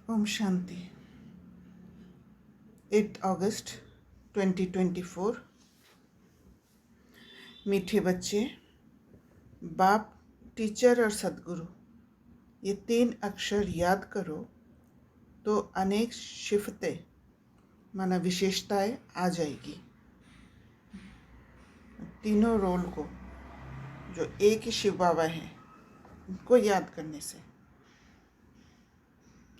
ओम शांति। 8 अगस्त 2024। मीठे बच्चे, बाप, टीचर और सदगुरु, ये 3 अक्षर याद करो तो अनेक शिफ्तें माना विशेषताएं आ जाएगी। तीनों रोल को जो एक ही शिव बाबा हैं उनको याद करने से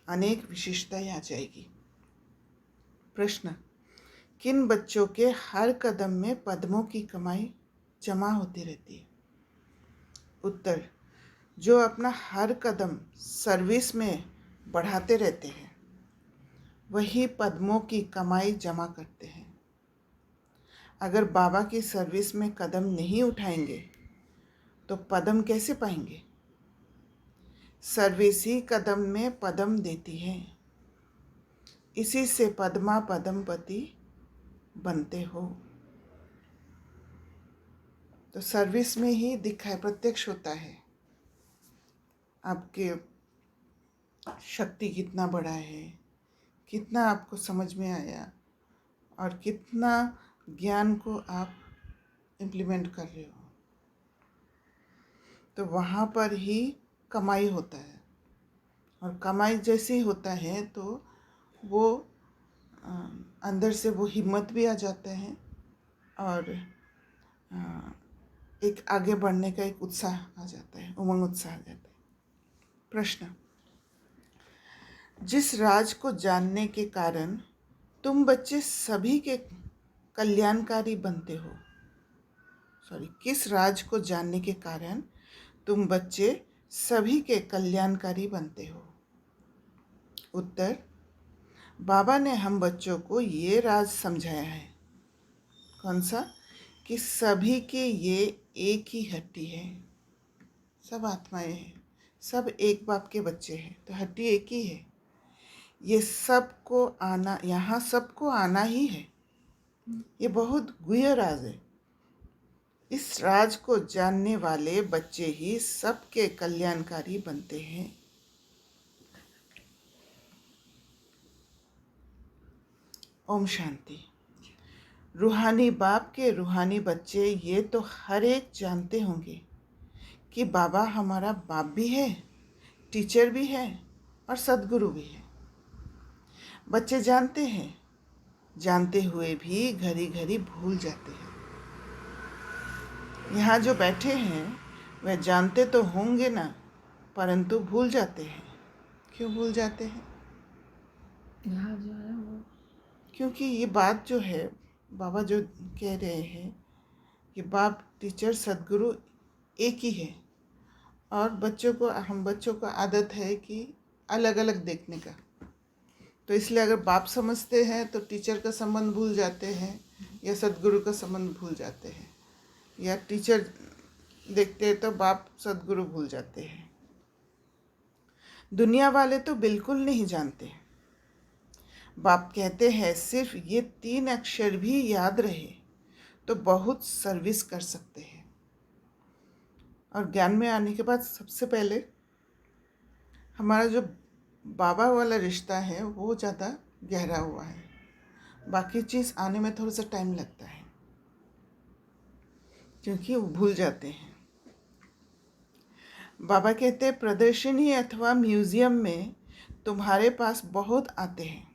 अनेक विशेषताएं आ जाएगी। प्रश्न: किन बच्चों के हर कदम में पद्मों की कमाई जमा होती रहती है? उत्तर: जो अपना हर कदम सर्विस में बढ़ाते रहते हैं वही पद्मों की कमाई जमा करते हैं। अगर बाबा की सर्विस में कदम नहीं उठाएंगे तो पद्म कैसे पाएंगे? सर्विस ही कदम में पद्म देती है। इसी से पद्मा पद्मपति बनते हो। तो सर्विस में ही दिखाई प्रत्यक्ष होता है आपके शक्ति कितना बड़ा है, कितना आपको समझ में आया और कितना ज्ञान को आप इम्प्लीमेंट कर रहे हो। तो वहाँ पर ही कमाई होता है और कमाई जैसे ही होता है तो वो अंदर से वो हिम्मत भी आ जाता है और एक आगे बढ़ने का एक उत्साह आ जाता है, उमंग उत्साह आ जाता है। प्रश्न: जिस राज को जानने के कारण तुम बच्चे सभी के कल्याणकारी बनते हो, किस राज को जानने के कारण तुम बच्चे सभी के कल्याणकारी बनते हो? उत्तर: बाबा ने हम बच्चों को ये राज समझाया है। कौन सा? कि सभी के ये एक ही हड्डी है, सब आत्माएं हैं, सब एक बाप के बच्चे हैं, तो हड्डी एक ही है। ये सबको आना, यहाँ सबको आना ही है। ये बहुत गुह्य राज है। इस राज को जानने वाले बच्चे ही सबके कल्याणकारी बनते हैं। ओम शांति। रूहानी बाप के रूहानी बच्चे ये तो हर एक जानते होंगे कि बाबा हमारा बाप भी है, टीचर भी है और सदगुरु भी है। बच्चे जानते हैं, जानते हुए भी घड़ी घड़ी भूल जाते हैं। यहाँ जो बैठे हैं वह जानते तो होंगे ना, परंतु भूल जाते हैं। क्यों भूल जाते हैं? यहाँ जो है वो क्योंकि ये बात जो है बाबा जो कह रहे हैं कि बाप, टीचर, सदगुरु एक ही है और हम बच्चों को आदत है कि अलग अलग देखने का। तो इसलिए अगर बाप समझते हैं तो टीचर का संबंध भूल जाते हैं या सदगुरु का संबंध भूल जाते हैं, या टीचर देखते हैं तो बाप सदगुरु भूल जाते हैं। दुनिया वाले तो बिल्कुल नहीं जानते। बाप कहते हैं सिर्फ ये 3 अक्षर भी याद रहे तो बहुत सर्विस कर सकते हैं। और ज्ञान में आने के बाद सबसे पहले हमारा जो बाबा वाला रिश्ता है वो ज़्यादा गहरा हुआ है। बाकी चीज़ आने में थोड़ा सा टाइम लगता है क्योंकि वो भूल जाते हैं। बाबा कहते हैं प्रदर्शनी अथवा म्यूज़ियम में तुम्हारे पास बहुत आते हैं।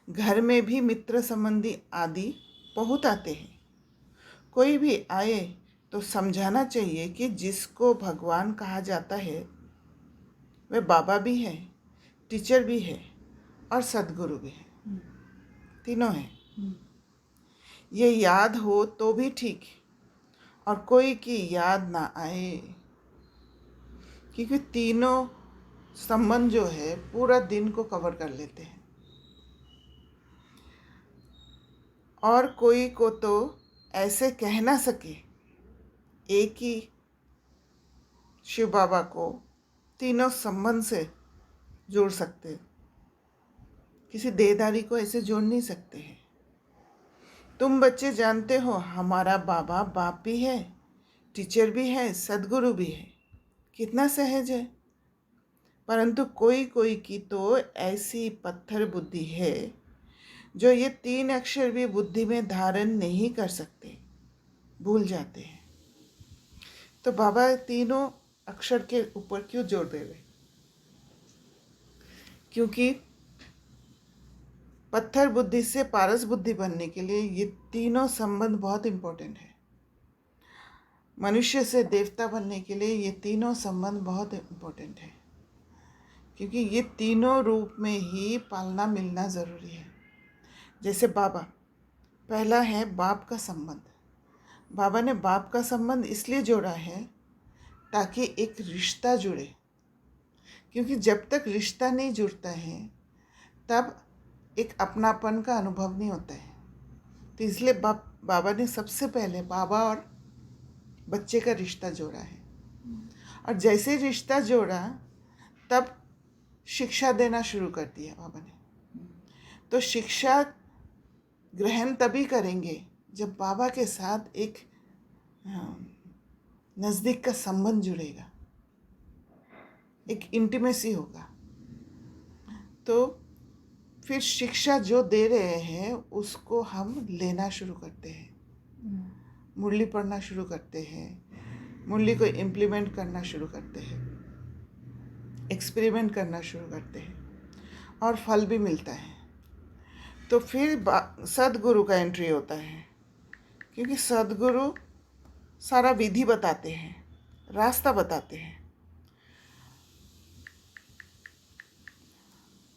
घर में भी मित्र संबंधी आदि बहुत आते हैं। कोई भी आए तो समझाना चाहिए कि जिसको भगवान कहा जाता है वह बाबा भी है, टीचर भी है और सदगुरु भी है, तीनों हैं। ये याद हो तो भी ठीक और कोई की याद ना आए, क्योंकि तीनों संबंध जो है पूरा दिन को कवर कर लेते हैं। और कोई को तो ऐसे कह ना सके एक ही शिव बाबा को तीनों संबंध से जोड़ सकते, किसी देहधारी को ऐसे जोड़ नहीं सकते हैं। तुम बच्चे जानते हो हमारा बाबा बाप भी है, टीचर भी है, सदगुरु भी है। कितना सहज है। परंतु कोई कोई की तो ऐसी पत्थर बुद्धि है जो ये 3 अक्षर भी बुद्धि में धारण नहीं कर सकते, भूल जाते हैं। तो बाबा तीनों अक्षर के ऊपर क्यों जोर दे रहे? क्योंकि पत्थर बुद्धि से पारस बुद्धि बनने के लिए ये तीनों संबंध बहुत इम्पोर्टेंट है। मनुष्य से देवता बनने के लिए ये तीनों संबंध बहुत इम्पोर्टेंट है, क्योंकि ये तीनों रूप में ही पालना मिलना ज़रूरी है। जैसे बाबा, पहला है बाप का संबंध। बाबा ने बाप का संबंध इसलिए जोड़ा है ताकि एक रिश्ता जुड़े, क्योंकि जब तक रिश्ता नहीं जुड़ता है तब एक अपनापन का अनुभव नहीं होता है। तो इसलिए बाबा ने सबसे पहले बाबा और बच्चे का रिश्ता जोड़ा है। और जैसे रिश्ता जोड़ा तब शिक्षा देना शुरू कर दिया बाबा ने। तो शिक्षा ग्रहण तभी करेंगे जब बाबा के साथ एक नज़दीक का संबंध जुड़ेगा, एक इंटीमेसी होगा। तो फिर शिक्षा जो दे रहे हैं उसको हम लेना शुरू करते हैं, मुरली पढ़ना शुरू करते हैं, मुरली को इम्प्लीमेंट करना शुरू करते हैं, एक्सपेरिमेंट करना शुरू करते हैं और फल भी मिलता है। तो फिर सदगुरु का एंट्री होता है, क्योंकि सदगुरु सारा विधि बताते हैं, रास्ता बताते हैं,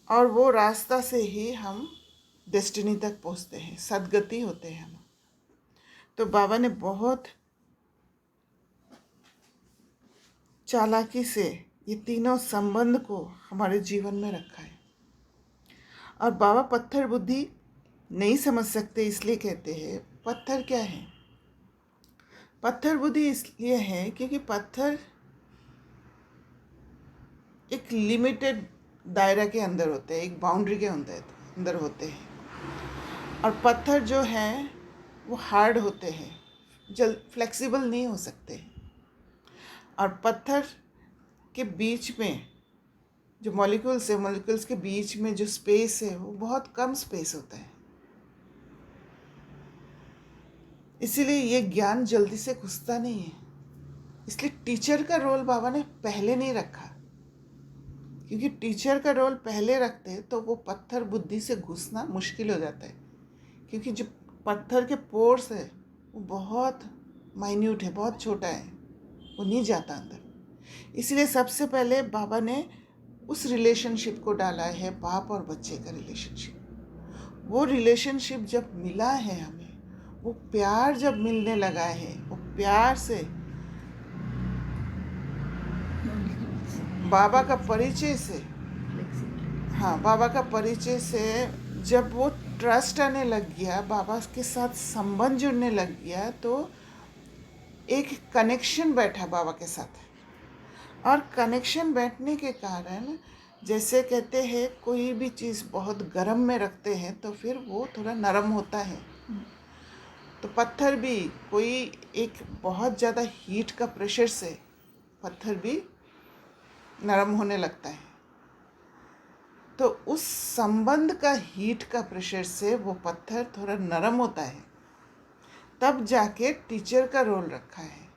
और वो रास्ता से ही हम डेस्टिनी तक पहुंचते हैं, सदगति होते हैं हम। तो बाबा ने बहुत चालाकी से ये तीनों संबंध को हमारे जीवन में रखा है। और बाबा पत्थर बुद्धि नहीं समझ सकते, इसलिए कहते हैं पत्थर क्या है। पत्थर बुद्धि इसलिए है क्योंकि पत्थर एक लिमिटेड दायरा के अंदर होते हैं, एक बाउंड्री के अंदर होते हैं। और पत्थर जो हैं वो हार्ड होते हैं, फ्लेक्सिबल नहीं हो सकते। और पत्थर के बीच में जो मॉलिक्यूल्स है, मॉलिक्यूल्स के बीच में जो स्पेस है वो बहुत कम स्पेस होता है। इसीलिए ये ज्ञान जल्दी से घुसता नहीं है। इसलिए टीचर का रोल बाबा ने पहले नहीं रखा, क्योंकि टीचर का रोल पहले रखते तो वो पत्थर बुद्धि से घुसना मुश्किल हो जाता है, क्योंकि जो पत्थर के पोर्स है वो बहुत माइन्यूट है, बहुत छोटा है, वो नहीं जाता अंदर। इसलिए सबसे पहले बाबा ने उस रिलेशनशिप को डाला है, बाप और बच्चे का रिलेशनशिप। वो रिलेशनशिप जब मिला है हमें, वो प्यार जब मिलने लगा है, वो प्यार से बाबा का परिचय से, हाँ, बाबा का परिचय से जब वो ट्रस्ट आने लग गया, बाबा के साथ संबंध जुड़ने लग गया, तो एक कनेक्शन बैठा बाबा के साथ। और कनेक्शन बैठने के कारण, जैसे कहते हैं कोई भी चीज़ बहुत गर्म में रखते हैं तो फिर वो थोड़ा नरम होता है। तो पत्थर भी कोई एक बहुत ज़्यादा हीट का प्रेशर से पत्थर भी नरम होने लगता है। तो उस संबंध का हीट का प्रेशर से वो पत्थर थोड़ा नरम होता है। तब जाके टीचर का रोल रखा है,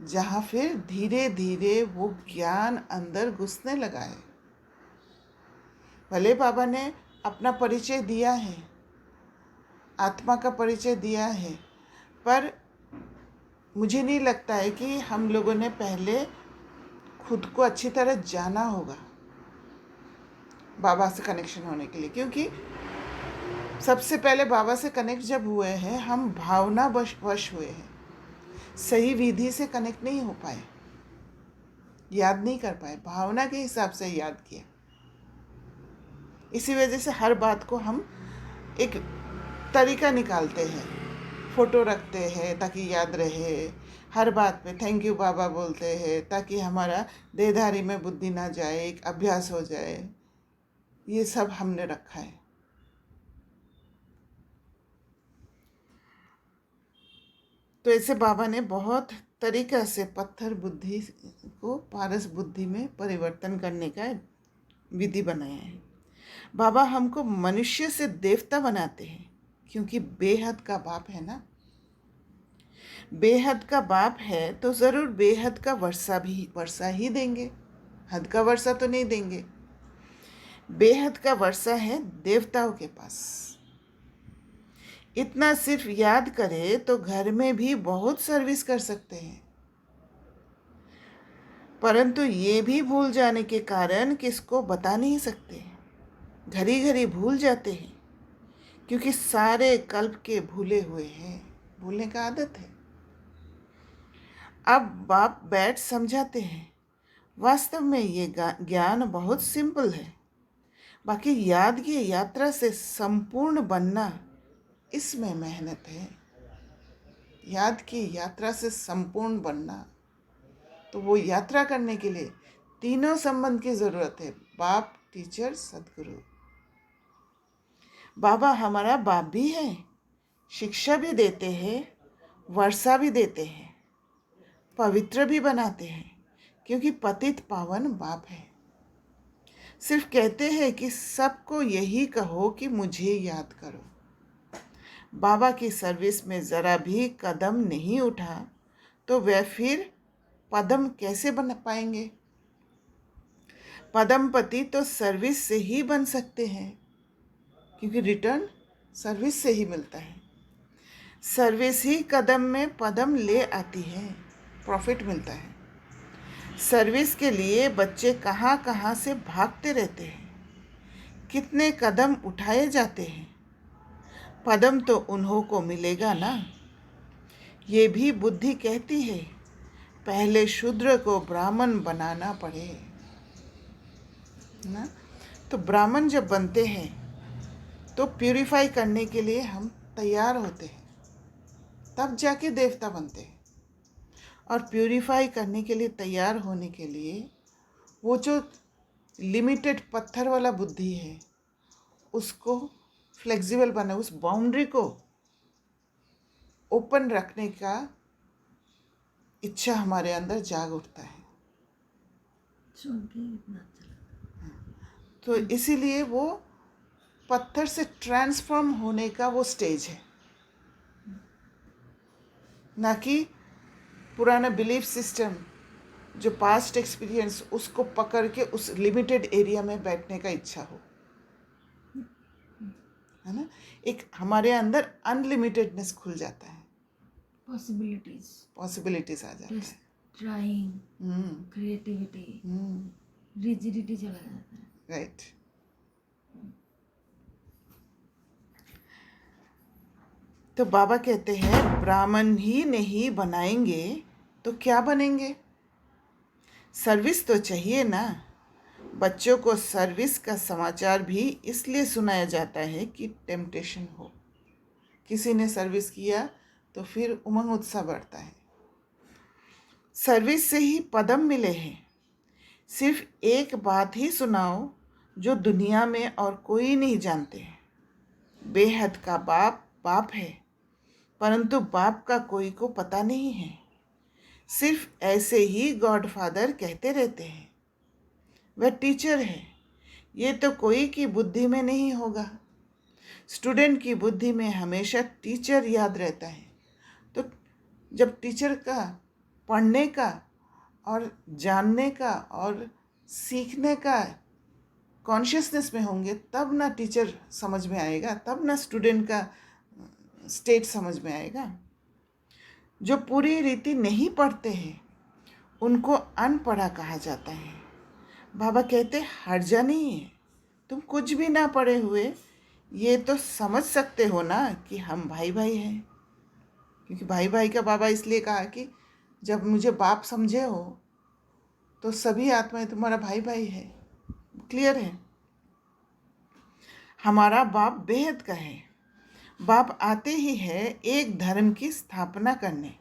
जहाँ फिर धीरे धीरे वो ज्ञान अंदर घुसने लगा है। भले बाबा ने अपना परिचय दिया है, आत्मा का परिचय दिया है, पर मुझे नहीं लगता है कि हम लोगों ने पहले खुद को अच्छी तरह जाना होगा बाबा से कनेक्शन होने के लिए। क्योंकि सबसे पहले बाबा से कनेक्ट जब हुए हैं, हम भावना वश हुए हैं, सही विधि से कनेक्ट नहीं हो पाए, याद नहीं कर पाए, भावना के हिसाब से याद किया। इसी वजह से हर बात को हम एक तरीका निकालते हैं, फ़ोटो रखते हैं ताकि याद रहे, हर बात पे थैंक यू बाबा बोलते हैं ताकि हमारा देहधारी में बुद्धि ना जाए, एक अभ्यास हो जाए। ये सब हमने रखा है। तो ऐसे बाबा ने बहुत तरीका से पत्थर बुद्धि को पारस बुद्धि में परिवर्तन करने का विधि बनाया है। बाबा हमको मनुष्य से देवता बनाते हैं, क्योंकि बेहद का बाप है ना। बेहद का बाप है तो ज़रूर बेहद का वर्षा ही देंगे, हद का वर्षा तो नहीं देंगे। बेहद का वर्षा है देवताओं के पास। इतना सिर्फ याद करे तो घर में भी बहुत सर्विस कर सकते हैं, परंतु ये भी भूल जाने के कारण किसको बता नहीं सकते, घड़ी घड़ी भूल जाते हैं, क्योंकि सारे कल्प के भूले हुए हैं, भूलने का आदत है। अब बाप बैठ समझाते हैं। वास्तव में ये ज्ञान बहुत सिंपल है, बाकी याद की यात्रा से संपूर्ण बनना, इसमें मेहनत है। याद की यात्रा से संपूर्ण बनना, तो वो यात्रा करने के लिए तीनों संबंध की ज़रूरत है, बाप, टीचर, सदगुरु। बाबा हमारा बाप भी है, शिक्षा भी देते हैं, वर्षा भी देते हैं, पवित्र भी बनाते हैं, क्योंकि पतित पावन बाप है। सिर्फ कहते हैं कि सबको यही कहो कि मुझे याद करो। बाबा की सर्विस में ज़रा भी कदम नहीं उठा तो वह फिर पदम कैसे बन पाएंगे। पदमपति तो सर्विस से ही बन सकते हैं, क्योंकि रिटर्न सर्विस से ही मिलता है। सर्विस ही कदम में पदम ले आती है, प्रॉफिट मिलता है। सर्विस के लिए बच्चे कहाँ कहाँ से भागते रहते हैं, कितने कदम उठाए जाते हैं, पदम तो उन्हों को मिलेगा ना। ये भी बुद्धि कहती है पहले शूद्र को ब्राह्मण बनाना पड़े ना। तो ब्राह्मण जब बनते हैं तो प्यूरिफाई करने के लिए हम तैयार होते हैं, तब जाके देवता बनते हैं। और प्यूरिफाई करने के लिए तैयार होने के लिए वो जो लिमिटेड पत्थर वाला बुद्धि है उसको फ्लेक्सिबल बना, उस बाउंड्री को ओपन रखने का इच्छा हमारे अंदर जाग उठता है। सुन के इतना अच्छा लगा। तो इसीलिए वो पत्थर से ट्रांसफॉर्म होने का वो स्टेज है, ना कि पुराना बिलीफ सिस्टम जो पास्ट एक्सपीरियंस उसको पकड़ के उस लिमिटेड एरिया में बैठने का इच्छा हो, है ना। एक हमारे अंदर अनलिमिटेडनेस खुल जाता है, पॉसिबिलिटीज आ जाता है, ट्राइंग, क्रिएटिविटी, रिजिडिटी चला जाता है। राइट। तो बाबा कहते हैं ब्राह्मण ही नहीं बनाएंगे तो क्या बनेंगे। सर्विस तो चाहिए ना। बच्चों को सर्विस का समाचार भी इसलिए सुनाया जाता है कि टेम्पटेशन हो। किसी ने सर्विस किया तो फिर उमंग उत्साह बढ़ता है। सर्विस से ही पदम मिले हैं। सिर्फ एक बात ही सुनाओ जो दुनिया में और कोई नहीं जानते। बेहद का बाप बाप है, परंतु बाप का कोई को पता नहीं है। सिर्फ ऐसे ही गॉडफादर कहते रहते हैं। वह टीचर है, ये तो कोई की बुद्धि में नहीं होगा। स्टूडेंट की बुद्धि में हमेशा टीचर याद रहता है। तो जब टीचर का पढ़ने का और जानने का और सीखने का कॉन्शियसनेस में होंगे, तब ना टीचर समझ में आएगा, तब ना स्टूडेंट का स्टेट समझ में आएगा। जो पूरी रीति नहीं पढ़ते हैं उनको अनपढ़ा कहा जाता है। बाबा कहते हर्जा नहीं है, तुम कुछ भी ना पढ़े हुए ये तो समझ सकते हो ना कि हम भाई भाई हैं। क्योंकि भाई भाई का बाबा इसलिए कहा कि जब मुझे बाप समझे हो तो सभी आत्माएं तुम्हारा भाई भाई है। क्लियर है। हमारा बाप बेहद का है। बाप आते ही है एक धर्म की स्थापना करने,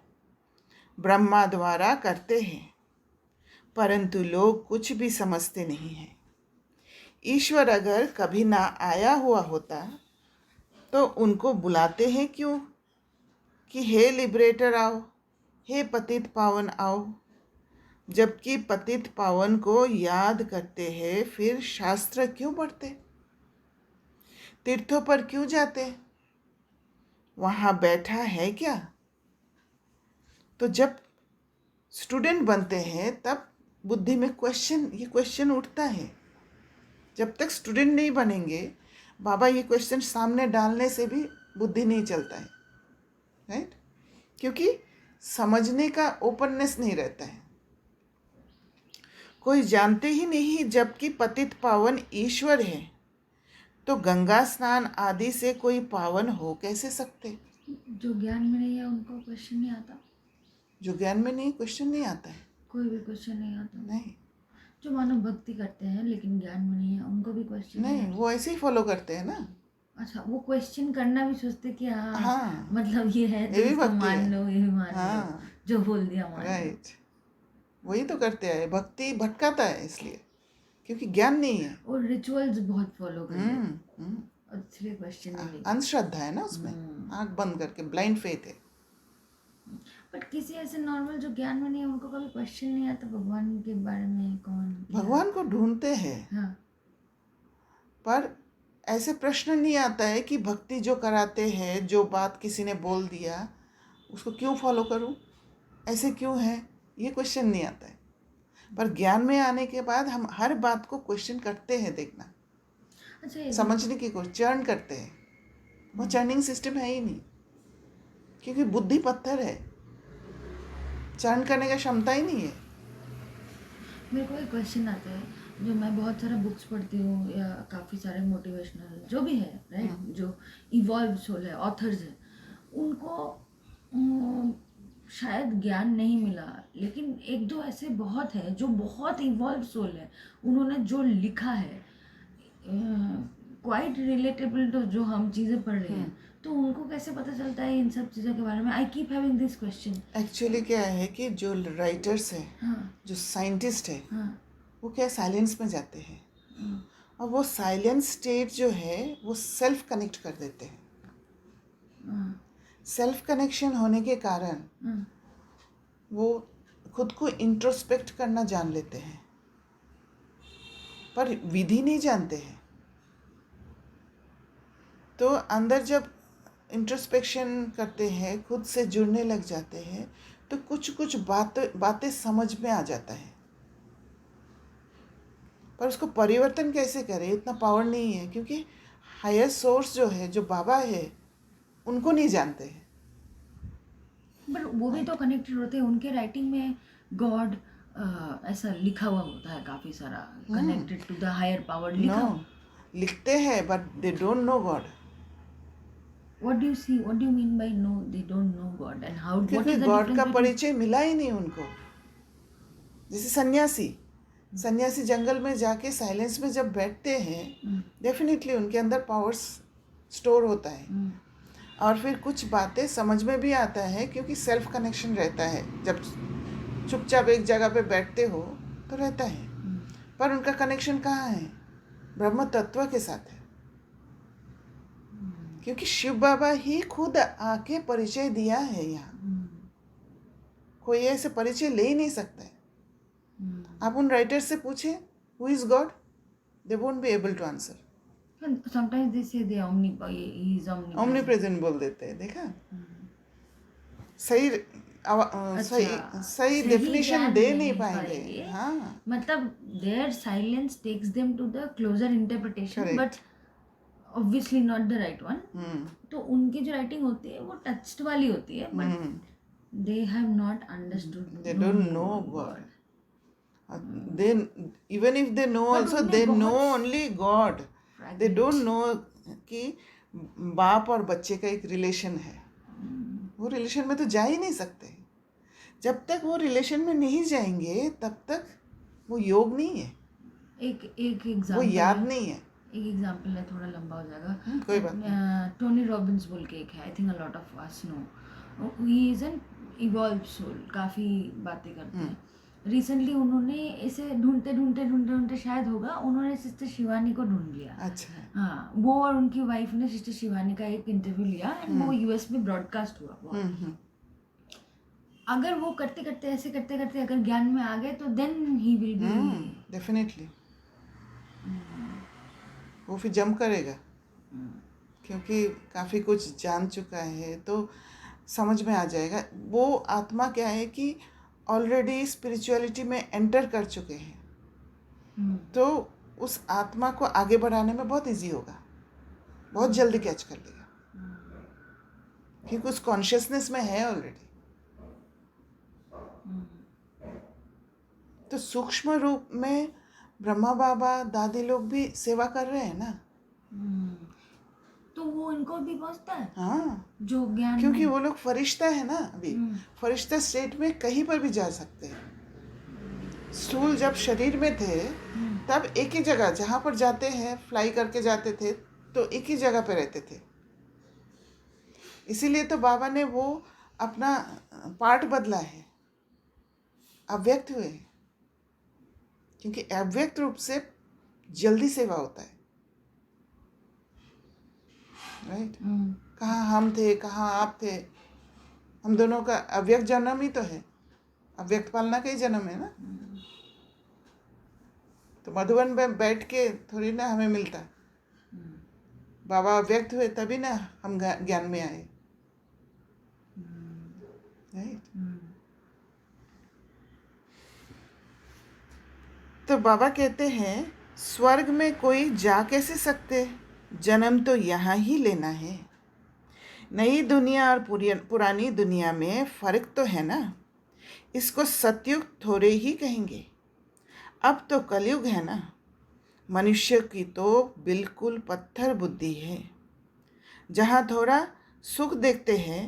ब्रह्मा द्वारा करते हैं, परंतु लोग कुछ भी समझते नहीं हैं। ईश्वर अगर कभी ना आया हुआ होता तो उनको बुलाते हैं क्यों कि हे लिबरेटर आओ। हे पतित पावन आओ। जबकि पतित पावन को याद करते हैं, फिर शास्त्र क्यों पढ़ते, तीर्थों पर क्यों जाते, वहाँ बैठा है क्या। तो जब स्टूडेंट बनते हैं तब बुद्धि में ये क्वेश्चन उठता है। जब तक स्टूडेंट नहीं बनेंगे, बाबा ये क्वेश्चन सामने डालने से भी बुद्धि नहीं चलता है, राइट? क्योंकि समझने का ओपननेस नहीं रहता है। कोई जानते ही नहीं जबकि पतित पावन ईश्वर है, तो गंगा स्नान आदि से कोई पावन हो कैसे सकते। जो ज्ञान में नहीं है उनको क्वेश्चन नहीं आता। जो ज्ञान में नहीं, क्वेश्चन नहीं आता है, कोई भी क्वेश्चन नहीं आता। नहीं। जो मानो भक्ति करते हैं लेकिन ज्ञान में नहीं है, उनको भी क्वेश्चन नहीं, वो ऐसे ही फॉलो करते हैं ना। अच्छा, वो क्वेश्चन करना भी सोचते कि हाँ हाँ, मतलब ये है तो ये भी इसको भक्ति मान है। लो, ये भी मान लो, हाँ, जो बोल दिया मान लो। राइट, वही तो करते हैं। भक्ति भटकाता है इसलिए, क्योंकि ज्ञान नहीं है। और रिचुअल्स बहुत फॉलो करते हैं, हम्म और इसलिए क्वेश्चन नहीं लेते। अंधश्रद्धा है ना उसमें, आंख बंद करके ब्लाइंड फेथ है। बट किसी ऐसे नॉर्मल जो ज्ञान में नहीं है, उनको कभी क्वेश्चन नहीं आता भगवान के बारे में, कौन क्या? भगवान को ढूंढते हैं, हाँ, पर ऐसे प्रश्न नहीं आता है कि भक्ति जो कराते हैं, जो बात किसी ने बोल दिया उसको क्यों फॉलो करूं, ऐसे क्यों है, ये क्वेश्चन नहीं आता है। पर ज्ञान में आने के बाद हम हर बात को क्वेश्चन करते हैं, देखना, अच्छा ये समझने की कोशिश, चर्न करते हैं। वो चर्निंग सिस्टम है ही नहीं, क्योंकि बुद्धि पत्थर है, चर्न करने का क्षमता ही नहीं है। मेरे को एक क्वेश्चन आता है, जो मैं बहुत सारा बुक्स पढ़ती हूँ या काफ़ी सारे मोटिवेशनल जो भी है, राइट, जो इवॉल्व सोल है, ऑथर्स है, उनको शायद ज्ञान नहीं मिला, लेकिन एक दो ऐसे बहुत है जो बहुत इवॉल्व सोल है, उन्होंने जो लिखा है क्वाइट रिलेटेबल टू जो हम चीज़ें पढ़ रहे हैं, तो उनको कैसे पता चलता है इन सब चीज़ों के बारे में? I keep having this question. Actually क्या है कि जो राइटर्स है, हाँ जो साइंटिस्ट है, हाँ वो क्या साइलेंस में जाते हैं, हाँ और वो साइलेंस स्टेट जो है वो सेल्फ कनेक्ट कर देते हैं। हाँ सेल्फ कनेक्शन होने के कारण हाँ वो खुद को इंट्रोस्पेक्ट करना जान लेते हैं, पर विधि नहीं जानते हैं। तो अंदर जब इंट्रोस्पेक्शन करते हैं, खुद से जुड़ने लग जाते हैं, तो कुछ कुछ बातें समझ में आ जाता है, पर उसको परिवर्तन कैसे करें, इतना पावर नहीं है, क्योंकि हायर सोर्स जो है, जो बाबा है, उनको नहीं जानते हैं। बट वो भी तो कनेक्टेड होते हैं, उनके राइटिंग में गॉड ऐसा लिखा हुआ होता है काफ़ी सारा, connected to the higher power लिखा। नो, लिखते हैं but they don't know God. What do you see, what do you mean by no they don't know God, and how, what क्योंकि इज द गॉड डिफरेंस का between? परिचय मिला ही नहीं उनको। जैसे सन्यासी जंगल में जाके साइलेंस में जब बैठते हैं, डेफिनेटली उनके अंदर पावर्स स्टोर होता है, और फिर कुछ बातें समझ में भी आता है, क्योंकि सेल्फ कनेक्शन रहता है। जब चुपचाप एक जगह पे बैठते हो तो रहता है, पर उनका कनेक्शन कहाँ है, ब्रह्म तत्व के साथ है, क्योंकि शिव बाबा ही खुद आके परिचय दिया है। यहाँ कोई ऐसे परिचय ले ही नहीं सकता है। आप उन राइटर से पूछें who is God, they won't be able to answer. Sometimes they say दे ही इज ओमनीप्रेजेंट बोल देते हैं, देखा, सही सही डेफिनेशन दे नहीं पाएंगे। हाँ, मतलब their silence takes them to the closer interpretation, but obviously not the right one. तो उनकी जो राइटिंग होती है वो टच्ड वाली होती है, but they have not understood, they don't know God. They, even if they know But also, उनमें they know बहुत only God. They don't know कि बाप और बच्चे का एक रिलेशन है। वो रिलेशन में तो जा ही नहीं सकते। जब तक वो रिलेशन में नहीं जाएंगे तब तक वो योग नहीं है, एक एग्जांपल, वो याद नहीं है। एक एग्जांपल है, थोड़ा लंबा हो जाएगा। कोई बात नहीं। टोनी रॉबिन्स बोल के एक है, I think a lot of us know, he is an evolve soul, काफ़ी बातें करते हैं। रिसेंटली उन्होंने ऐसे ढूंढते शायद होगा, उन्होंने सिस्टर शिवानी को ढूंढ लिया। अच्छा, हाँ, वो और उनकी वाइफ ने सिस्टर शिवानी का एक इंटरव्यू लिया, एंड वो यूएस में ब्रॉडकास्ट हुआ। अगर वो करते करते ऐसे करते करते अगर ज्ञान में आ गए तो then he will be definitely वो फिर जंप करेगा, क्योंकि काफ़ी कुछ जान चुका है तो समझ में आ जाएगा। वो आत्मा क्या है कि ऑलरेडी स्पिरिचुअलिटी में एंटर कर चुके हैं, तो उस आत्मा को आगे बढ़ाने में बहुत इजी होगा, बहुत जल्दी कैच कर लेगा, क्योंकि उस कॉन्शियसनेस में है ऑलरेडी। तो सूक्ष्म रूप में ब्रह्मा बाबा दादी लोग भी सेवा कर रहे हैं ना। तो वो इनको भी पहुंचता है हाँ, जो ज्ञान क्योंकि में। वो लोग फरिश्ता है ना, अभी फरिश्ता स्टेट में कहीं पर भी जा सकते हैं। स्थूल जब शरीर में थे तब एक ही जगह जहाँ पर जाते हैं फ्लाई करके जाते थे, तो एक ही जगह पे रहते थे। इसीलिए तो बाबा ने वो अपना पार्ट बदला है, अव्यक्त हुए, क्योंकि अव्यक्त रूप से जल्दी सेवा होता है, राइट। कहाँ हम थे, कहाँ आप थे, हम दोनों का अव्यक्त जन्म ही तो है, अव्यक्त पालना का ही जन्म है ना। तो मधुबन में बैठ के थोड़ी ना हमें मिलता, बाबा अव्यक्त हुए तभी ना हम ज्ञान में आए, राइट। तो बाबा कहते हैं स्वर्ग में कोई जा कैसे सकते, जन्म तो यहाँ ही लेना है। नई दुनिया और पुरानी दुनिया में फर्क तो है ना, इसको सतयुग थोड़े ही कहेंगे, अब तो कलयुग है ना। मनुष्य की तो बिल्कुल पत्थर बुद्धि है, जहाँ थोड़ा सुख देखते हैं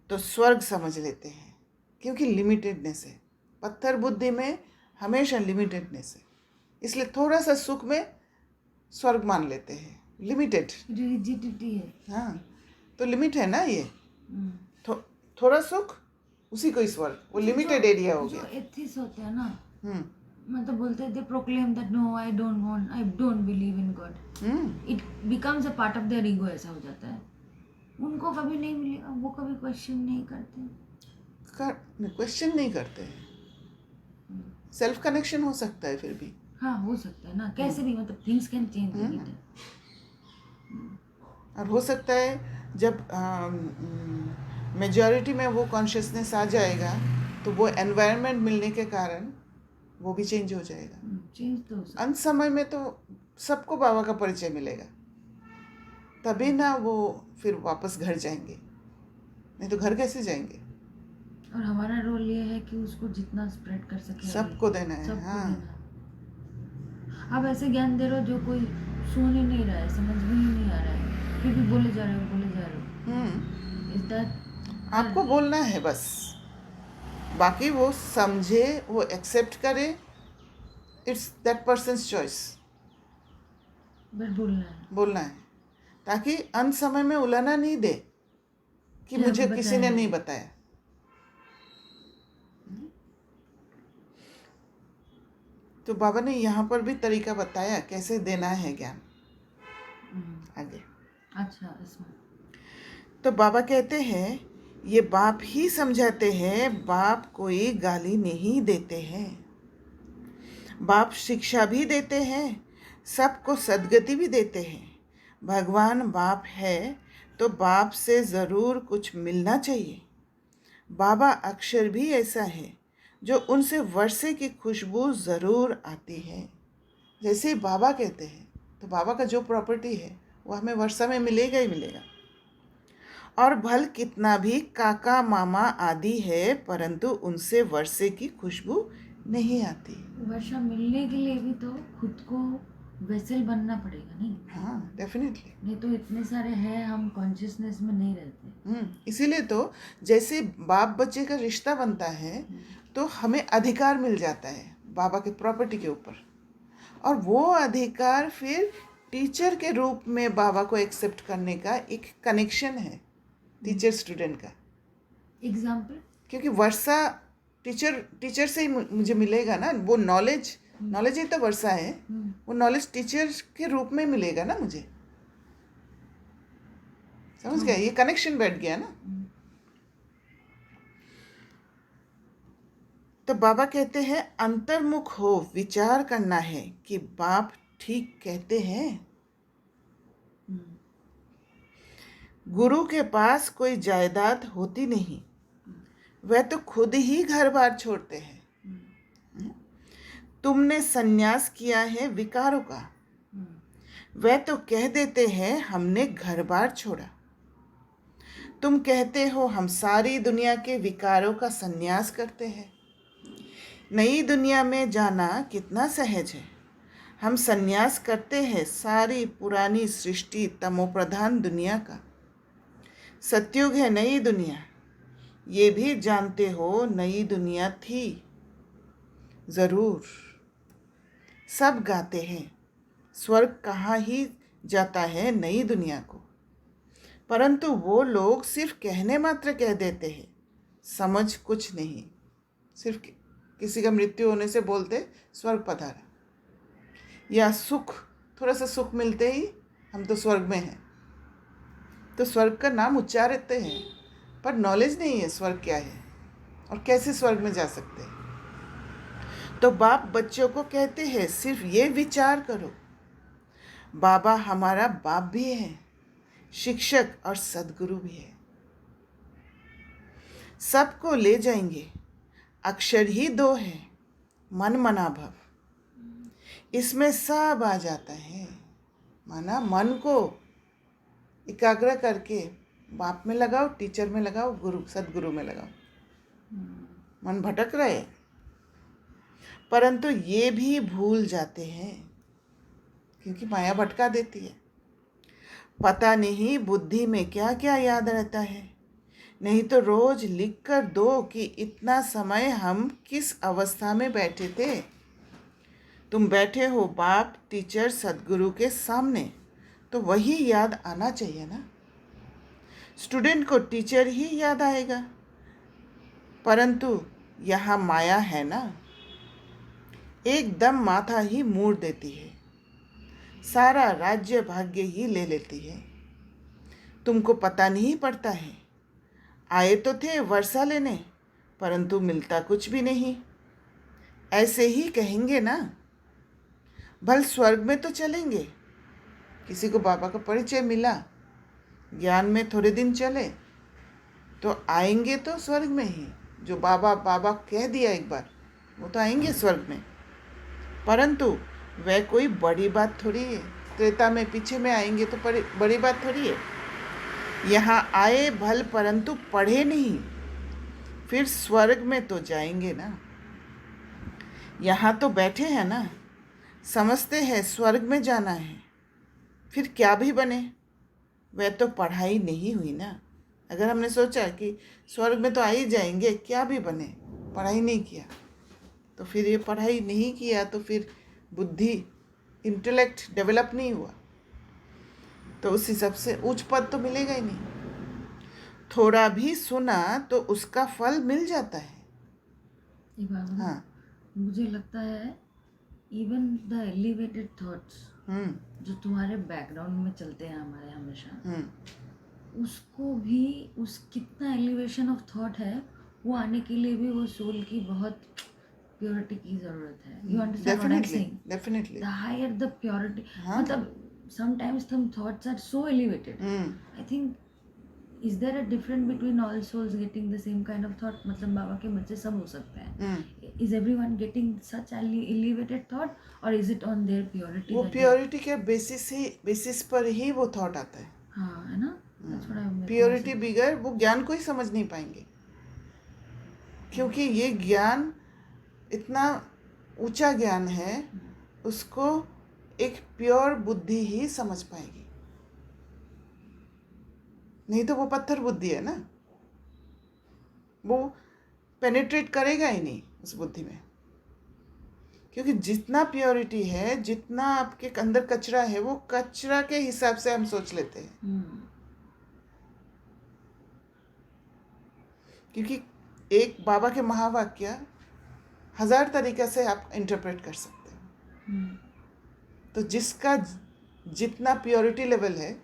तो स्वर्ग समझ लेते हैं, क्योंकि लिमिटेडनेस है। पत्थर बुद्धि में हमेशा लिमिटेडनेस है, इसलिए थोड़ा सा सुख में स्वर्ग मान लेते हैं, लिमिटेड। रिजिडिटी है। हाँ, तो लिमिट है ना ये, थोड़ा सुख उसी को ही स्वर्ग, वो लिमिटेड एरिया हो जो गया। एथिस्ट होते हैं ना, मतलब बोलते थे proclaim that no I don't believe in God, it becomes a part of their ego, ऐसा हो जाता है। उनको कभी नहीं मिलेगा, वो कभी क्वेश्चन नहीं करते, क्वेश्चन नहीं करते हैं, सेल्फ कनेक्शन हो सकता है फिर भी। हाँ हो सकता है ना, कैसे भी, मतलब things can change any time. और हो सकता है जब मेजॉरिटी में वो कॉन्शियसनेस आ जाएगा तो वो एनवायरनमेंट मिलने के कारण वो भी चेंज हो जाएगा। चेंज तो हो सकता है। अंत समय में तो सबको बाबा का परिचय मिलेगा, तभी ना वो फिर वापस घर जाएंगे, नहीं तो घर कैसे जाएंगे। और हमारा रोल ये है कि उसको जितना स्प्रेड कर सके सबको देना है। सबको हाँ, देना है। आप ऐसे ज्ञान दे रहे हो जो कोई सुन ही नहीं रहा है, समझ में ही नहीं आ रहा है, फिर भी बोले जा रहे हो। इज दैट, आपको बोलना है बस, बाकी वो समझे, वो एक्सेप्ट करे, इट्स दैट पर्सन्स चॉइस। बस बोलना है, ताकि अंत समय में उलाना नहीं दे कि मुझे किसी ने नहीं बताया। तो बाबा ने यहाँ पर भी तरीका बताया कैसे देना है ज्ञान आगे। अच्छा, इसमें तो बाबा कहते हैं ये बाप ही समझाते हैं, बाप कोई गाली नहीं देते हैं, बाप शिक्षा भी देते हैं, सबको सद्गति भी देते हैं। भगवान बाप है तो बाप से ज़रूर कुछ मिलना चाहिए। बाबा अक्षर भी ऐसा है जो उनसे वर्षे की खुशबू ज़रूर आती है। जैसे ही बाबा कहते हैं तो बाबा का जो प्रॉपर्टी है वो हमें वर्षा में मिलेगा ही मिलेगा। और भल कितना भी काका मामा आदि है, परंतु उनसे वर्षे की खुशबू नहीं आती। वर्षा मिलने के लिए भी तो खुद को वेसल बनना पड़ेगा, नहीं? हाँ, डेफिनेटली। नहीं तो इतने सारे हैं, हम कॉन्शियसनेस में नहीं रहते। इसीलिए तो जैसे बाप बच्चे का रिश्ता बनता है तो हमें अधिकार मिल जाता है बाबा के प्रॉपर्टी के ऊपर, और वो अधिकार फिर टीचर के रूप में बाबा को एक्सेप्ट करने का एक कनेक्शन है, टीचर स्टूडेंट का। एग्जाम्पल, क्योंकि वर्षा टीचर से ही मुझे मिलेगा ना, वो नॉलेज ही तो वर्षा है, वो नॉलेज टीचर के रूप में मिलेगा ना मुझे। समझ गया, ये कनेक्शन बैठ गया ना। तो बाबा कहते हैं अंतर्मुख हो, विचार करना है कि बाप ठीक कहते हैं। गुरु के पास कोई जायदाद होती नहीं, वह तो खुद ही घर बार छोड़ते हैं। तुमने संन्यास किया है विकारों का, वह तो कह देते हैं हमने घर बार छोड़ा। तुम कहते हो हम सारी दुनिया के विकारों का संन्यास करते हैं। नई दुनिया में जाना कितना सहज है। हम संन्यास करते हैं सारी पुरानी सृष्टि तमोप्रधान दुनिया का। सतयुग है नई दुनिया, ये भी जानते हो नई दुनिया थी। जरूर सब गाते हैं स्वर्ग कहाँ ही जाता है नई दुनिया को, परंतु वो लोग सिर्फ कहने मात्र कह देते हैं, समझ कुछ नहीं। सिर्फ किसी का मृत्यु होने से बोलते स्वर्ग पधारा, या सुख, थोड़ा सा सुख मिलते ही हम तो स्वर्ग में हैं। तो स्वर्ग का नाम उच्चारते हैं पर नॉलेज नहीं है स्वर्ग क्या है और कैसे स्वर्ग में जा सकते हैं। तो बाप बच्चों को कहते हैं सिर्फ ये विचार करो, बाबा हमारा बाप भी है, शिक्षक और सद्गुरु भी है। सबको ले जाएंगे, अक्षर ही दो है, मन मना भव। इसमें सब आ जाता है। माना मन को एकाग्र करके बाप में लगाओ, टीचर में लगाओ, गुरु सद्गुरु में लगाओ। मन भटक रहे परंतु ये भी भूल जाते हैं क्योंकि माया भटका देती है। पता नहीं बुद्धि में क्या क्या याद रहता है, नहीं तो रोज लिख कर दो कि इतना समय हम किस अवस्था में बैठे थे। तुम बैठे हो बाप टीचर सद्गुरु के सामने, तो वही याद आना चाहिए ना। स्टूडेंट को टीचर ही याद आएगा, परंतु यहाँ माया है ना, एकदम माथा ही मोड़ देती है, सारा राज्य भाग्य ही ले लेती है। तुमको पता नहीं पड़ता है, आए तो थे वर्षा लेने, परंतु मिलता कुछ भी नहीं। ऐसे ही कहेंगे ना, भल स्वर्ग में तो चलेंगे। किसी को बाबा का परिचय मिला, ज्ञान में थोड़े दिन चले तो आएंगे तो स्वर्ग में ही। जो बाबा बाबा कह दिया एक बार, वो तो आएंगे स्वर्ग में, परंतु वह कोई बड़ी बात थोड़ी है। त्रेता में पीछे में आएंगे तो बड़ी बात थोड़ी है। यहाँ आए भल परंतु पढ़े नहीं, फिर स्वर्ग में तो जाएंगे ना। यहाँ तो बैठे हैं ना, समझते हैं स्वर्ग में जाना है, फिर क्या भी बने, वह तो पढ़ाई नहीं हुई ना। अगर हमने सोचा कि स्वर्ग में तो आ ही जाएंगे, क्या भी बने, पढ़ाई नहीं किया, तो फिर ये पढ़ाई नहीं किया तो फिर बुद्धि, इंटेलेक्ट डेवलप नहीं हुआ, तो उस हिसाब से उच्च पद तो मिलेगा ही नहीं। थोड़ा भी सुना तो उसका फल मिल जाता है। ये बाबा, हाँ, मुझे लगता है इवन द एलिवेटेड थॉट्स जो तुम्हारे बैकग्राउंड में चलते हैं हमारे हमेशा, उसको भी उस कितना एलिवेशन ऑफ थॉट है, वो आने के लिए भी वो सोल की बहुत प्योरिटी की जरूरत है। You understand what I am saying? Definitely. The higher the purity, हाँ। मतलब sometimes some thoughts are so elevated. I think is there a difference between all souls getting the same kind of thought? मतलब बाबा के बच्चे सब हो सकते हैं। Is everyone getting such elevated thought or is it on their purity? वो purity के basis पर ही वो थॉट आता है। हाँ, है ना? That's what I'm प्योरिटी बिगर वो ज्ञान को ही समझ नहीं पाएंगे, क्योंकि ये ज्ञान इतना ऊंचा ज्ञान है, उसको एक प्योर बुद्धि ही समझ पाएगी, नहीं तो वो पत्थर बुद्धि है ना, वो पेनिट्रेट करेगा ही नहीं उस बुद्धि में। क्योंकि जितना प्योरिटी है, जितना आपके अंदर कचरा है, वो कचरा के हिसाब से हम सोच लेते हैं। क्योंकि एक बाबा के महावाक्य 1000 तरीके से आप इंटरप्रेट कर सकते हो। तो जिसका जितना प्योरिटी लेवल है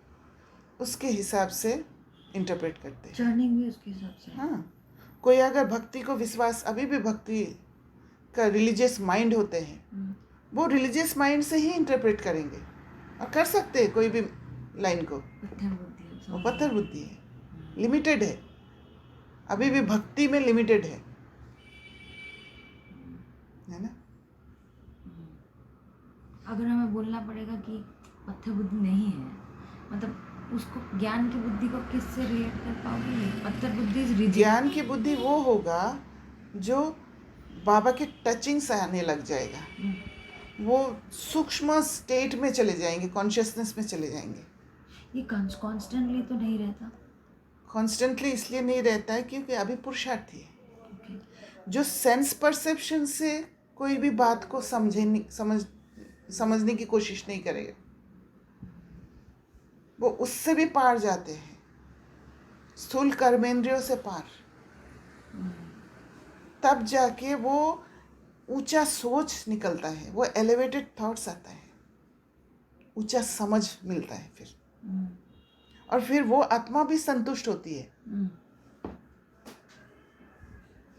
उसके हिसाब से इंटरप्रेट करते हैं। चर्निंग भी उसके हिसाब से। हाँ, कोई अगर भक्ति को विश्वास, अभी भी भक्ति का रिलीजियस माइंड होते हैं, वो रिलीजियस माइंड से ही इंटरप्रेट करेंगे और कर सकते हैं कोई भी लाइन को। पत्थर बुद्धि है, वो समझ पत्थर गई। बुद्धि है, लिमिटेड है, अभी भी भक्ति में लिमिटेड है ना। अगर हमें बोलना पड़ेगा कि पत्थर बुद्धि नहीं है, मतलब उसको ज्ञान की बुद्धि को किससे रिलेट कर पाओगे? पत्थर बुद्धि इज रिजिड। ज्ञान की बुद्धि वो होगा जो बाबा के टचिंग से आने लग जाएगा, वो सूक्ष्म स्टेट में चले जाएंगे, कॉन्शियसनेस में चले जाएंगे। ये कॉन्स्टेंटली तो नहीं रहता। कॉन्स्टेंटली इसलिए नहीं रहता है क्योंकि अभी पुरुषार्थी है। ओके। जो सेंस परसेप्शन से कोई भी बात को समझने की कोशिश नहीं करेगा, वो उससे भी पार जाते हैं, स्थूल कर्मेंद्रियों से पार। तब जाके वो ऊंचा सोच निकलता है, वो एलिवेटेड थॉट्स आता है, ऊंचा समझ मिलता है फिर, और फिर वो आत्मा भी संतुष्ट होती है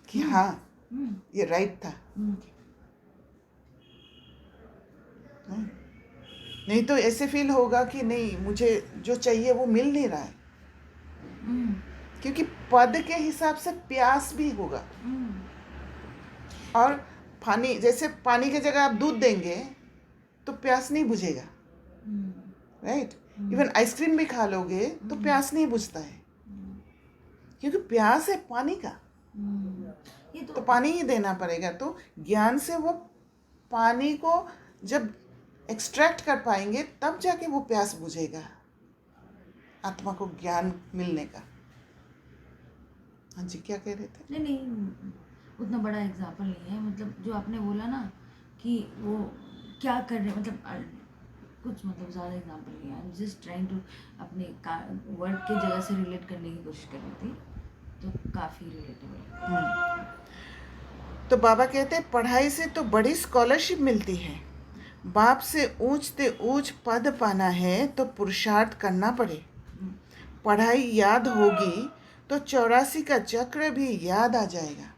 कि हाँ ये राइट था। नहीं तो ऐसे फील होगा कि नहीं, मुझे जो चाहिए वो मिल नहीं रहा है, क्योंकि पद के हिसाब से प्यास भी होगा। और पानी, जैसे पानी की जगह आप दूध देंगे तो प्यास नहीं बुझेगा, राइट। इवन आइसक्रीम भी खा लोगे तो प्यास नहीं बुझता है, क्योंकि प्यास है पानी का, ये तो पानी ही देना पड़ेगा। तो ज्ञान से वो पानी को जब एक्सट्रैक्ट कर पाएंगे तब जाके वो प्यास बुझेगा, आत्मा को ज्ञान मिलने का। हाँ जी, क्या कह रहे थे? नहीं, उतना बड़ा एग्जाम्पल नहीं है, मतलब जो आपने बोला ना कि वो क्या कर रहे, मतलब कुछ मतलब ज़्यादा एग्जाम्पल नहीं है। I am just trying to अपने वर्क के जगह से रिलेट करने की कोशिश कर रही थी, तो काफ़ी रिलेटेबल। तो बाबा कहते हैं पढ़ाई से तो बड़ी स्कॉलरशिप मिलती है, बाप से ऊंचते ऊंच पद पाना है तो पुरुषार्थ करना पड़े। पढ़ाई याद होगी तो 84 का चक्र भी याद आ जाएगा।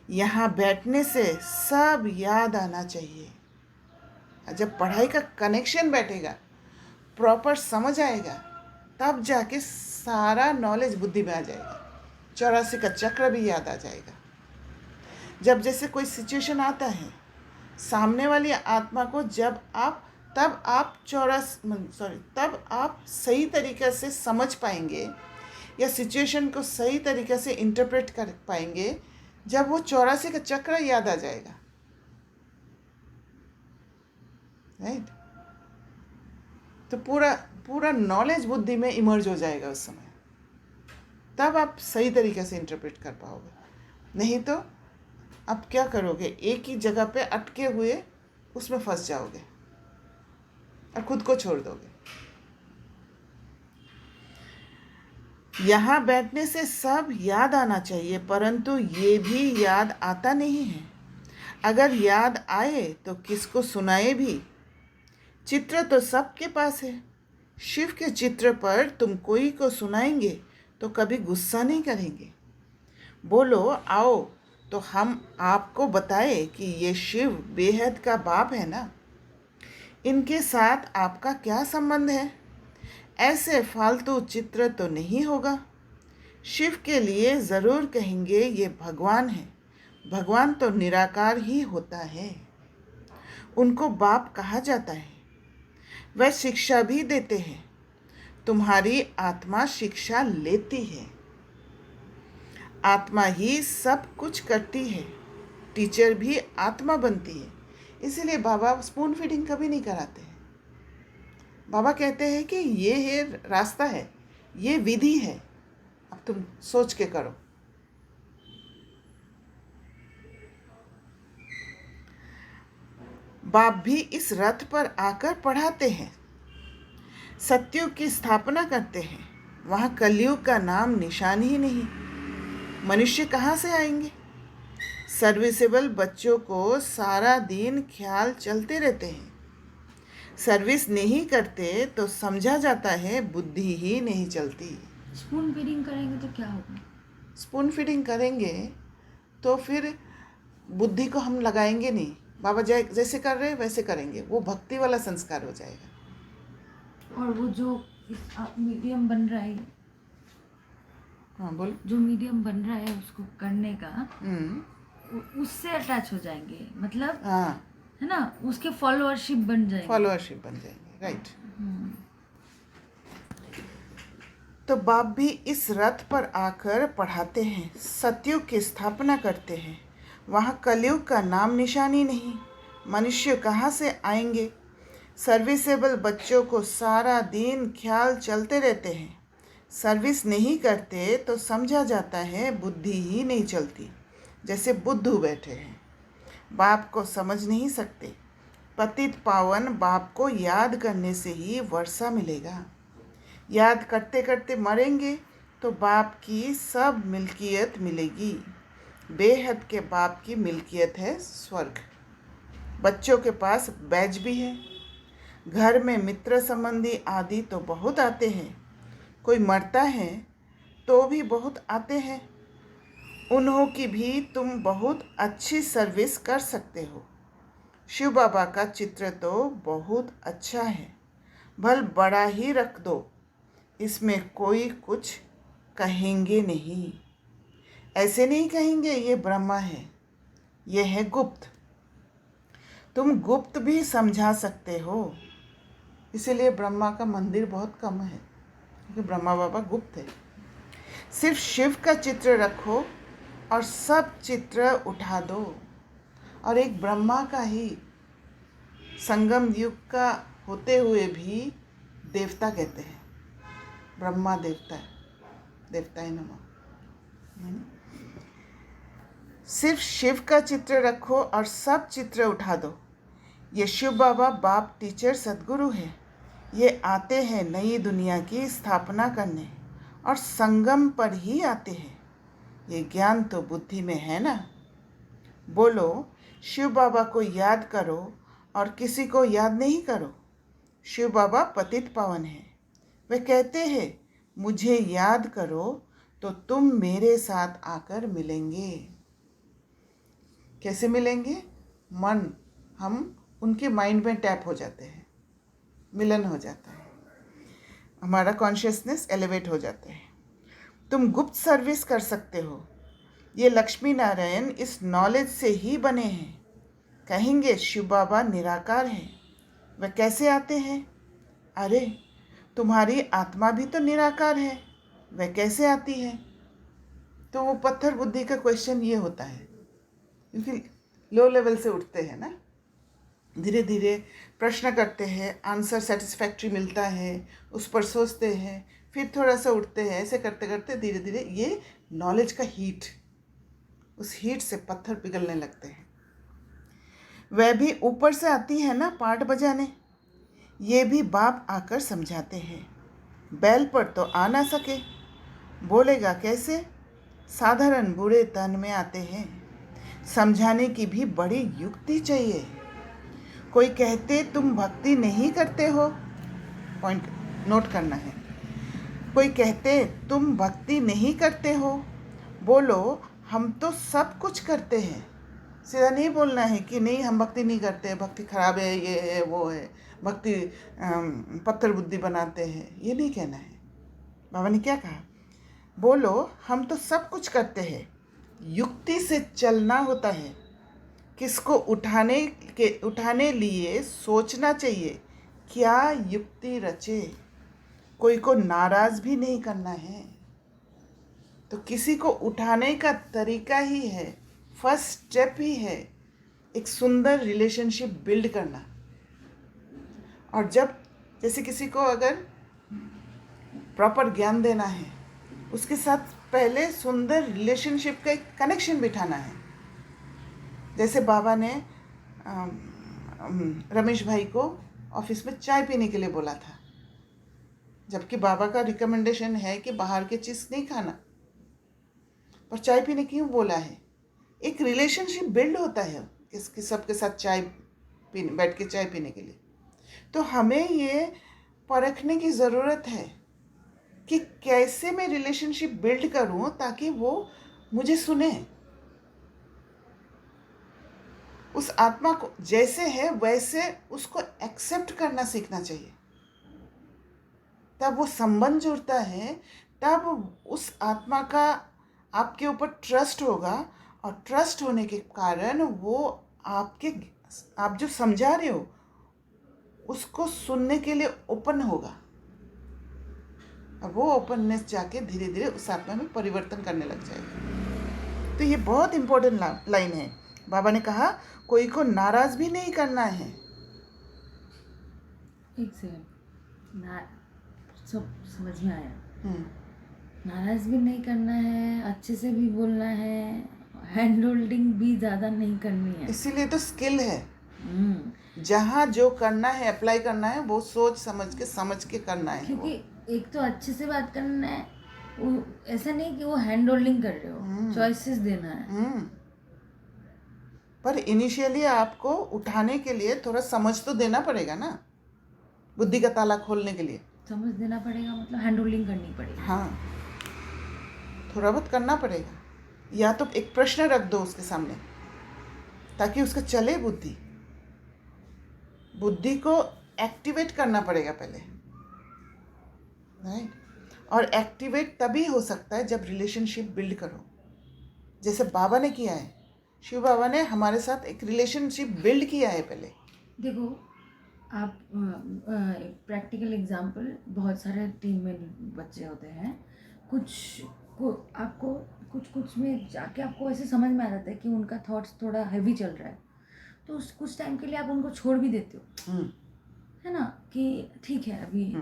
यहाँ बैठने से सब याद आना चाहिए। जब पढ़ाई का कनेक्शन बैठेगा, प्रॉपर समझ आएगा, तब जाके सारा नॉलेज बुद्धि में आ जाएगा, 84 का चक्र भी याद आ जाएगा। जब जैसे कोई सिचुएशन आता है सामने वाली आत्मा को, तब आप सही तरीके से समझ पाएंगे या सिचुएशन को सही तरीके से इंटरप्रेट कर पाएंगे जब वो 84 का चक्र याद आ जाएगा, राइट। तो पूरा नॉलेज बुद्धि में इमर्ज हो जाएगा उस समय, तब आप सही तरीके से इंटरप्रेट कर पाओगे। नहीं तो आप क्या करोगे, एक ही जगह पे अटके हुए उसमें फंस जाओगे और खुद को छोड़ दोगे। यहाँ बैठने से सब याद आना चाहिए, परंतु ये भी याद आता नहीं है। अगर याद आए तो किसको सुनाए भी? चित्र तो सबके पास है। शिव के चित्र पर तुम कोई को सुनाएंगे तो कभी गुस्सा नहीं करेंगे। बोलो आओ तो हम आपको बताए कि ये शिव बेहद का बाप है ना, इनके साथ आपका क्या संबंध है? ऐसे फालतू चित्र तो नहीं होगा। शिव के लिए ज़रूर कहेंगे ये भगवान है। भगवान तो निराकार ही होता है, उनको बाप कहा जाता है। वह शिक्षा भी देते हैं, तुम्हारी आत्मा शिक्षा लेती है। आत्मा ही सब कुछ करती है, टीचर भी आत्मा बनती है। इसीलिए बाबा स्पून फीडिंग कभी नहीं कराते हैं। बाबा कहते हैं कि ये है रास्ता है, ये विधि है, अब तुम सोच के करो। बाप भी इस रथ पर आकर पढ़ाते हैं, सत्युग की स्थापना करते हैं। वहाँ कलयुग का नाम निशान ही नहीं। मनुष्य कहाँ से आएंगे? सर्विसेबल बच्चों को सारा दिन ख्याल चलते रहते हैं। सर्विस नहीं करते तो समझा जाता है बुद्धि ही नहीं चलती। स्पून फीडिंग करेंगे तो क्या होगा? स्पून फीडिंग करेंगे तो फिर बुद्धि को हम लगाएंगे नहीं, बाबा जैसे कर रहे हैं वैसे करेंगे, वो भक्ति वाला संस्कार हो जाएगा। और वो जो मीडियम बन रहा है, हाँ बोल। जो मीडियम बन रहा है उसको करने का, उससे अटैच हो जाएंगे, मतलब हाँ, है ना, उसके फॉलोअरशिप बन जाएंगे। फॉलोअरशिप बन जाएंगे, राइट। तो बाप भी इस रथ पर आकर पढ़ाते हैं, सतयुग की स्थापना करते हैं। वहाँ कलयुग का नाम निशानी नहीं, मनुष्य कहाँ से आएंगे। सर्विसेबल बच्चों को सारा दिन ख्याल चलते रहते हैं, सर्विस नहीं करते तो समझा जाता है बुद्धि ही नहीं चलती, जैसे बुद्धू बैठे हैं, बाप को समझ नहीं सकते। पतित पावन बाप को याद करने से ही वर्षा मिलेगा। याद करते करते मरेंगे तो बाप की सब मिल्कियत मिलेगी। बेहद के बाप की मिल्कियत है स्वर्ग। बच्चों के पास बैज भी है। घर में मित्र संबंधी आदि तो बहुत आते हैं, कोई मरता है तो भी बहुत आते हैं। उन्हों की भी तुम बहुत अच्छी सर्विस कर सकते हो। शिव बाबा का चित्र तो बहुत अच्छा है, भल बड़ा ही रख दो, इसमें कोई कुछ कहेंगे नहीं। ऐसे नहीं कहेंगे ये ब्रह्मा है, ये है गुप्त। तुम गुप्त भी समझा सकते हो, इसीलिए ब्रह्मा का मंदिर बहुत कम है, क्योंकि ब्रह्मा बाबा गुप्त है। सिर्फ शिव का चित्र रखो और सब चित्र उठा दो। और एक ब्रह्मा का ही संगम युग का होते हुए भी देवता कहते हैं, ब्रह्मा देवता है, देवता ही नमः। सिर्फ शिव का चित्र रखो और सब चित्र उठा दो। ये शिव बाबा बाप टीचर सद्गुरु है। ये आते हैं नई दुनिया की स्थापना करने और संगम पर ही आते हैं। ये ज्ञान तो बुद्धि में है ना। बोलो शिव बाबा को याद करो और किसी को याद नहीं करो। शिव बाबा पतित पावन है। वे कहते हैं मुझे याद करो तो तुम मेरे साथ आकर मिलेंगे। कैसे मिलेंगे? मन, हम उनके माइंड में टैप हो जाते हैं, मिलन हो जाता है, हमारा कॉन्शियसनेस एलिवेट हो जाता है। तुम गुप्त सर्विस कर सकते हो। ये लक्ष्मी नारायण इस नॉलेज से ही बने हैं। कहेंगे शिव बाबा निराकार हैं। वे कैसे आते हैं? अरे तुम्हारी आत्मा भी तो निराकार है, वह कैसे आती है? तो वो पत्थर बुद्धि का क्वेश्चन ये होता है, क्योंकि लो लेवल से उठते हैं ना, धीरे धीरे प्रश्न करते हैं, आंसर सेटिस्फैक्ट्री मिलता है, उस पर सोचते हैं, फिर थोड़ा सा उठते हैं, ऐसे करते करते धीरे धीरे ये नॉलेज का हीट, उस हीट से पत्थर पिघलने लगते हैं। वह भी ऊपर से आती है ना पाठ बजाने, ये भी बाप आकर समझाते हैं। बैल पर तो आ ना सके, बोलेगा कैसे? साधारण बूढ़े तन में आते हैं, समझाने की भी बड़ी युक्ति चाहिए। कोई कहते तुम भक्ति नहीं करते हो, पॉइंट नोट करना है। कोई कहते तुम भक्ति नहीं करते हो, बोलो हम तो सब कुछ करते हैं। सीधा नहीं बोलना है कि नहीं हम भक्ति नहीं करते, भक्ति खराब है, ये है वो है, भक्ति पत्थर बुद्धि बनाते हैं, ये नहीं कहना है। बाबा ने क्या कहा? बोलो हम तो सब कुछ करते हैं। युक्ति से चलना होता है। किसको उठाने लिए सोचना चाहिए, क्या युक्ति रचे। कोई को नाराज भी नहीं करना है। तो किसी को उठाने का तरीका ही है, फर्स्ट स्टेप ही है एक सुंदर रिलेशनशिप बिल्ड करना। और जब जैसे किसी को अगर प्रॉपर ज्ञान देना है, उसके साथ पहले सुंदर रिलेशनशिप का एक कनेक्शन बिठाना है। जैसे बाबा ने रमेश भाई को ऑफिस में चाय पीने के लिए बोला था, जबकि बाबा का रिकमेंडेशन है कि बाहर की चीज़ नहीं खाना, पर चाय पीने क्यों बोला है? एक रिलेशनशिप बिल्ड होता है इसके सबके साथ चाय पीने, बैठ के चाय पीने के लिए। तो हमें ये परखने की ज़रूरत है कि कैसे मैं रिलेशनशिप बिल्ड करूं ताकि वो मुझे सुने। उस आत्मा को जैसे है वैसे उसको एक्सेप्ट करना सीखना चाहिए। तब वो संबंध जुड़ता है, तब उस आत्मा का आपके ऊपर ट्रस्ट होगा, और ट्रस्ट होने के कारण वो आप जो समझा रहे हो उसको सुनने के लिए ओपन होगा, और वो ओपननेस जाके धीरे धीरे उस आत्मा में परिवर्तन करने लग जाएगा। तो ये बहुत इम्पोर्टेंट लाइन है। बाबा ने कहा कोई को नाराज भी नहीं करना है। एक सेकंड, ना सब समझ में आया। हम्म, नाराज भी नहीं करना है, अच्छे से भी बोलना है, हैंड होल्डिंग भी ज़्यादा नहीं करनी है। इसीलिए तो स्किल है। हम्म, जहाँ जो करना है, अप्लाई करना है, वो सोच समझ के करना है वो। क्योंकि एक तो अच्छे से बात करना है, वो ऐसा नहीं कि वो हैंड होल्डिंग कर रहे हो, चॉइसेस देना है। पर इनिशियली आपको उठाने के लिए थोड़ा समझ तो देना पड़ेगा ना, बुद्धि का ताला खोलने के लिए। समझ देना पड़ेगा, मतलब हैंड होल्डिंग करनी पड़ेगी। हाँ, थोड़ा बहुत करना पड़ेगा, या तो एक प्रश्न रख दो उसके सामने ताकि उसका चले। बुद्धि को एक्टिवेट करना पड़ेगा पहले, राइट। और एक्टिवेट तभी हो सकता है जब रिलेशनशिप बिल्ड करो, जैसे बाबा ने किया है। शिव बाबा ने हमारे साथ एक रिलेशनशिप बिल्ड किया है पहले। देखो, आप प्रैक्टिकल एग्जांपल, बहुत सारे टीम में बच्चे होते हैं, कुछ को आपको कुछ में जाके आपको ऐसे समझ में आ जाता है कि उनका थॉट्स थोड़ा हैवी चल रहा है, तो उस कुछ टाइम के लिए आप उनको छोड़ भी देते हो, है ना, कि ठीक है अभी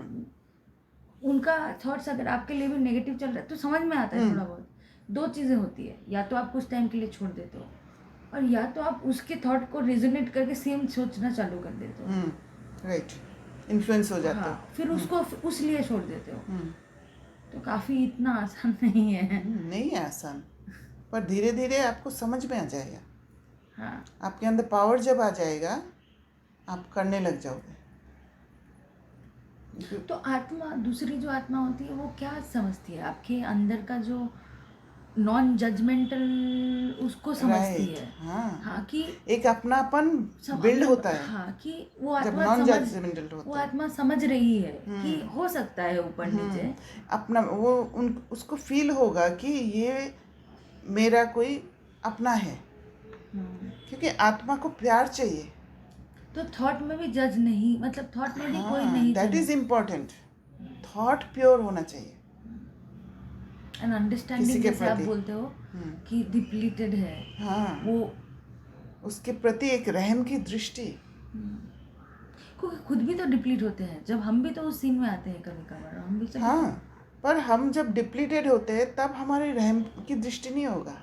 उनका थॉट्स अगर आपके लिए भी नेगेटिव चल रहा है तो समझ में आता है थोड़ा बहुत। दो चीज़ें होती है, या तो आप कुछ टाइम के लिए छोड़ देते हो, और या तो आप उसके थॉट को रेजोनेट करके सेम सोचना चालू कर देते हो, राइट, इन्फ्लुएंस हो जाता हाँ, फिर उसको उस लिए छोड़ देते हो। है। तो काफ़ी इतना आसान नहीं है। नहीं है आसान, पर धीरे धीरे आपको समझ में आ जाएगा। हाँ, आपके अंदर पावर जब आ जाएगा आप करने लग जाओगे। तो आत्मा, दूसरी जो आत्मा होती है वो क्या समझती है, आपके अंदर का जो नॉन जजमेंटल, उसको समझती राइट, है। हाँ, हाँ, कि एक अपनापन बिल्ड होता है हाँ, कि वो जब आत्मा नॉन समझ, जजमेंटल वो होता है। आत्मा समझ रही है कि हो सकता है ऊपर नीचे। अपना वो उसको फील होगा कि ये मेरा कोई अपना है, क्योंकि आत्मा को प्यार चाहिए। तो थॉट में भी जज नहीं, मतलब थॉट में भी कोई नहीं that is important. Thought pure होना चाहिए एंड किसी अंडरस्टैंडिंग, के जैसे आप प्रति। बोलते हो कि डिप्लीटेड है, हाँ, वो उसके प्रति एक रहम की दृष्टि। क्योंकि खुद भी तो डिप्लीट होते हैं, जब हम भी तो उस सीन में आते हैं कभी कभार, हम भी तो हाँ, पर हम जब डिप्लीटेड होते हैं तब हमारी रहम की दृष्टि नहीं होगा।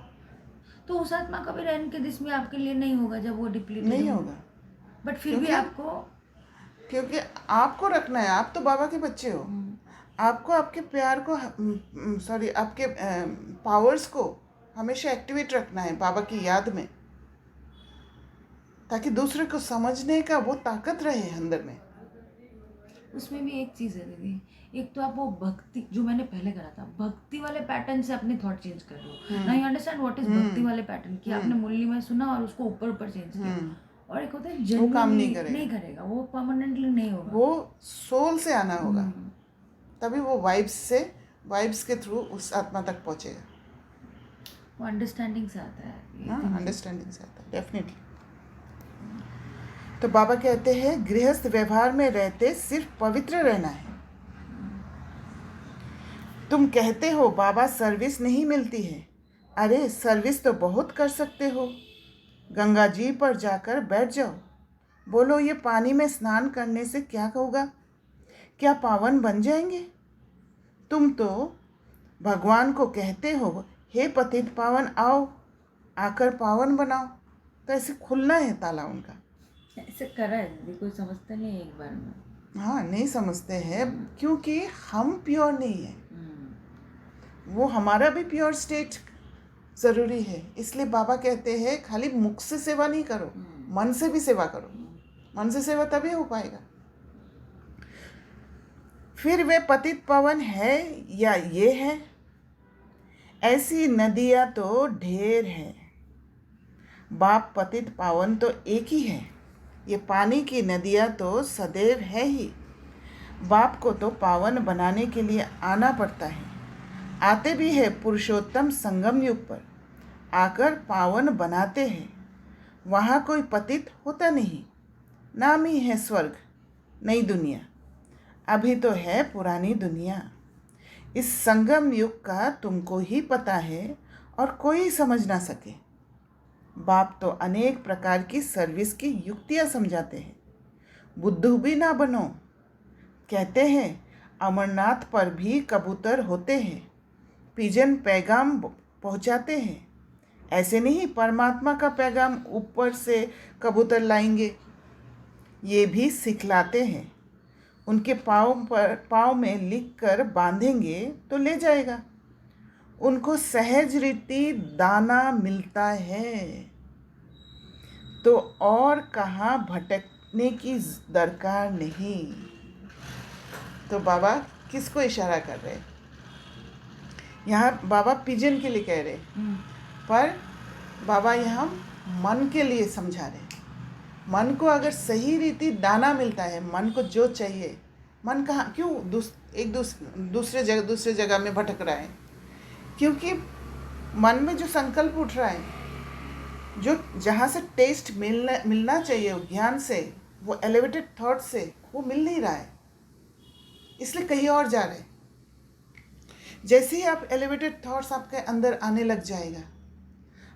तो उस आत्मा का भी रहने के दिस में आपके लिए नहीं होगा जब वो डिप्लीटेड नहीं होगा, बट फिर भी आपको, क्योंकि आपको रखना है। आप तो बाबा के बच्चे हो। आपको आपके प्यार को, सॉरी, आपके पावर्स को हमेशा एक्टिवेट रखना है बाबा की याद में, ताकि दूसरे को समझने का वो ताकत रहे अंदर में। उसमें भी एक चीज़ है दीदी, एक तो आप वो भक्ति, जो मैंने पहले करा था, भक्ति वाले पैटर्न से अपने थॉट चेंज कर रहे हो ना। यू अंडरस्टैंड व्हाट इज भक्ति वाले पैटर्न, कि आपने मुरली में सुना और उसको ऊपर ऊपर चेंज किया, और एक होता है वो काम जेन्युइनली नहीं करेगा। वो परमानेंटली नहीं होगा, वो सोल से आना होगा, तभी वो वाइब्स के थ्रू उस आत्मा तक पहुंचेगा। वो अंडरस्टैंडिंग से आता है। हाँ, अंडरस्टैंडिंग से आता है, डेफिनेटली। तो बाबा कहते हैं गृहस्थ व्यवहार में रहते सिर्फ पवित्र रहना है। तुम कहते हो बाबा सर्विस नहीं मिलती है, अरे सर्विस तो बहुत कर सकते हो। गंगा जी पर जाकर बैठ जाओ, बोलो ये पानी में स्नान करने से क्या होगा, क्या पावन बन जाएंगे। तुम तो भगवान को कहते हो हे पतित पावन आओ, आकर पावन बनाओ। तो ऐसे खुलना है ताला उनका। ऐसे करा है दीदी, कोई समझता नहीं है एक बार में। हाँ, नहीं समझते हैं क्योंकि हम प्योर नहीं है। वो हमारा भी प्योर स्टेट ज़रूरी है। इसलिए बाबा कहते हैं खाली मुख से सेवा नहीं करो, मन से भी सेवा करो। मन से सेवा तभी हो पाएगा। फिर वे पतित पावन है या ये है, ऐसी नदियाँ तो ढेर हैं। बाप पतित पावन तो एक ही है। ये पानी की नदियाँ तो सदैव है ही। बाप को तो पावन बनाने के लिए आना पड़ता है। आते भी है पुरुषोत्तम संगम युग पर, आकर पावन बनाते हैं। वहाँ कोई पतित होता नहीं। नाम ही है स्वर्ग, नई दुनिया। अभी तो है पुरानी दुनिया। इस संगम युग का तुमको ही पता है और कोई समझ ना सके। बाप तो अनेक प्रकार की सर्विस की युक्तियाँ समझाते हैं। बुद्धू भी ना बनो। कहते हैं अमरनाथ पर भी कबूतर होते हैं, पिजन पैगाम पहुंचाते हैं। ऐसे नहीं परमात्मा का पैगाम ऊपर से कबूतर लाएंगे, ये भी सिखलाते हैं। उनके पाँव में लिख कर बांधेंगे तो ले जाएगा। उनको सहज रीति दाना मिलता है, तो और कहाँ भटकने की दरकार नहीं। तो बाबा किसको इशारा कर रहे हैं? यहाँ बाबा पिजन के लिए कह रहे हैं, पर बाबा यहाँ मन के लिए समझा रहे हैं। मन को अगर सही रीति दाना मिलता है, मन को जो चाहिए, मन कहाँ क्यों दूसरे जगह में भटक रहा है? क्योंकि मन में जो संकल्प उठ रहा है, जो जहाँ से टेस्ट मिलना चाहिए ज्ञान से, वो एलिवेटेड थॉट से वो मिल नहीं रहा है, इसलिए कहीं और जा रहे हैं। जैसे ही आप एलिवेटेड थॉट्स आपके अंदर आने लग जाएगा,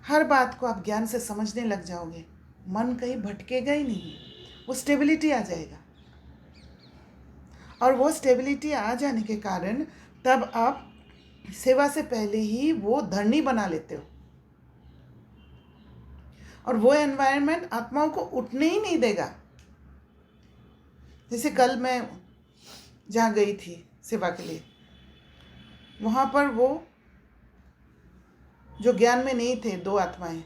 हर बात को आप ज्ञान से समझने लग जाओगे, मन कहीं भटकेगा ही नहीं, वो स्टेबिलिटी आ जाएगा। और वो स्टेबिलिटी आ जाने के कारण तब आप सेवा से पहले ही वो धरनी बना लेते हो, और वो एनवायरनमेंट आत्माओं को उठने ही नहीं देगा। जैसे कल मैं जहाँ गई थी सेवा के लिए, वहाँ पर वो जो ज्ञान में नहीं थे, 2 आत्माएं,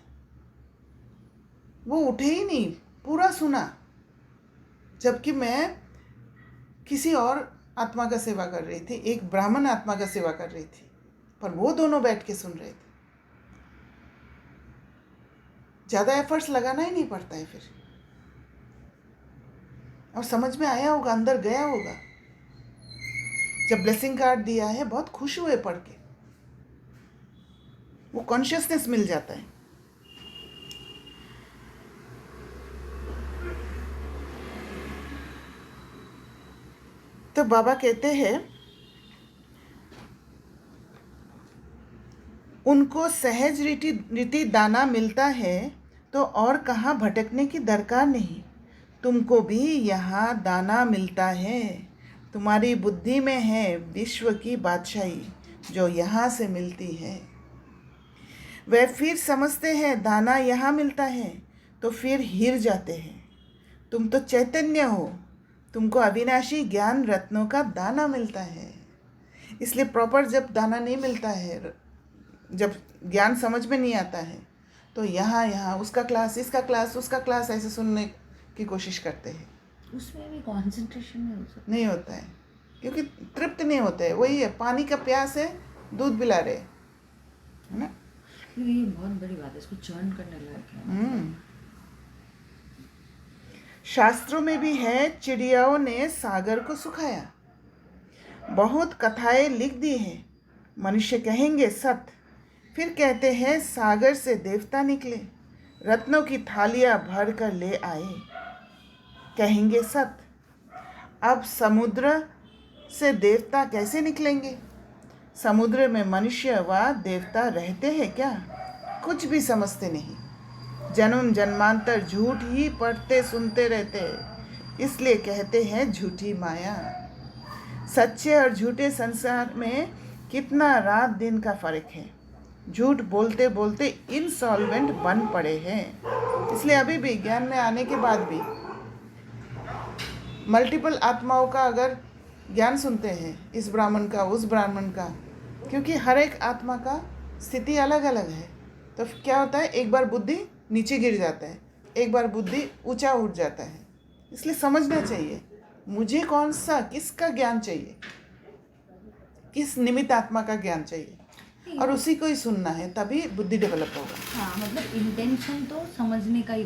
वो उठे ही नहीं, पूरा सुना। जबकि मैं किसी और आत्मा का सेवा कर रही थी, एक ब्राह्मण आत्मा का सेवा कर रही थी, पर वो दोनों बैठ के सुन रहे थे। ज़्यादा एफर्ट्स लगाना ही नहीं पड़ता है फिर, और समझ में आया होगा, अंदर गया होगा। जब ब्लेसिंग कार्ड दिया है, बहुत खुश हुए पढ़ के, वो कॉन्शियसनेस मिल जाता है। तो बाबा कहते हैं उनको सहज रीति दाना मिलता है, तो और कहाँ भटकने की दरकार नहीं। तुमको भी यहाँ दाना मिलता है। तुम्हारी बुद्धि में है विश्व की बादशाही, जो यहाँ से मिलती है। वे फिर समझते हैं दाना यहाँ मिलता है, तो फिर हिर जाते हैं। तुम तो चैतन्य हो, तुमको अविनाशी ज्ञान रत्नों का दाना मिलता है। इसलिए प्रॉपर जब दाना नहीं मिलता है, जब ज्ञान समझ में नहीं आता है, तो यहाँ उसका क्लास, इसका क्लास, उसका क्लास ऐसे सुनने की कोशिश करते हैं। उसमें भी कंसंट्रेशन नहीं होता है, क्योंकि तृप्त नहीं होते हैं। वही है, पानी का प्यास है, दूध पिला रहे, है ना। ये बहुत बड़ी बात है, इसको चर्न करने लायक है। शास्त्रों में भी है, चिड़ियाओं ने सागर को सुखाया। बहुत कथाएं लिख दी हैं। मनुष्य कहेंगे सत्य, फिर कहते हैं सागर से देवता निकले, रत्नों की थालियां भर कर ले आए। कहेंगे सत्य। अब समुद्र से देवता कैसे निकलेंगे? समुद्र में मनुष्य व देवता रहते हैं क्या? कुछ भी समझते नहीं। जन्म जन्मांतर झूठ ही पढ़ते सुनते रहते हैं, इसलिए कहते हैं झूठी माया। सच्चे और झूठे संसार में कितना रात दिन का फर्क है। झूठ बोलते बोलते इनसॉल्वेंट बन पड़े हैं। इसलिए अभी भी ज्ञान में आने के बाद भी मल्टीपल आत्माओं का अगर ज्ञान सुनते हैं, इस ब्राह्मण का, उस ब्राह्मण का, क्योंकि हर एक आत्मा का स्थिति अलग अलग है, तो क्या होता है, एक बार बुद्धि नीचे गिर जाता है, एक बार बुद्धि ऊंचा उठ जाता है। इसलिए समझना चाहिए मुझे किसका ज्ञान चाहिए, किस निमित्त आत्मा का ज्ञान चाहिए। और उसी को ही सुनना है, तभी बुद्धि डेवलप होगा। हाँ, मतलब इंटेंशन तो समझने का ही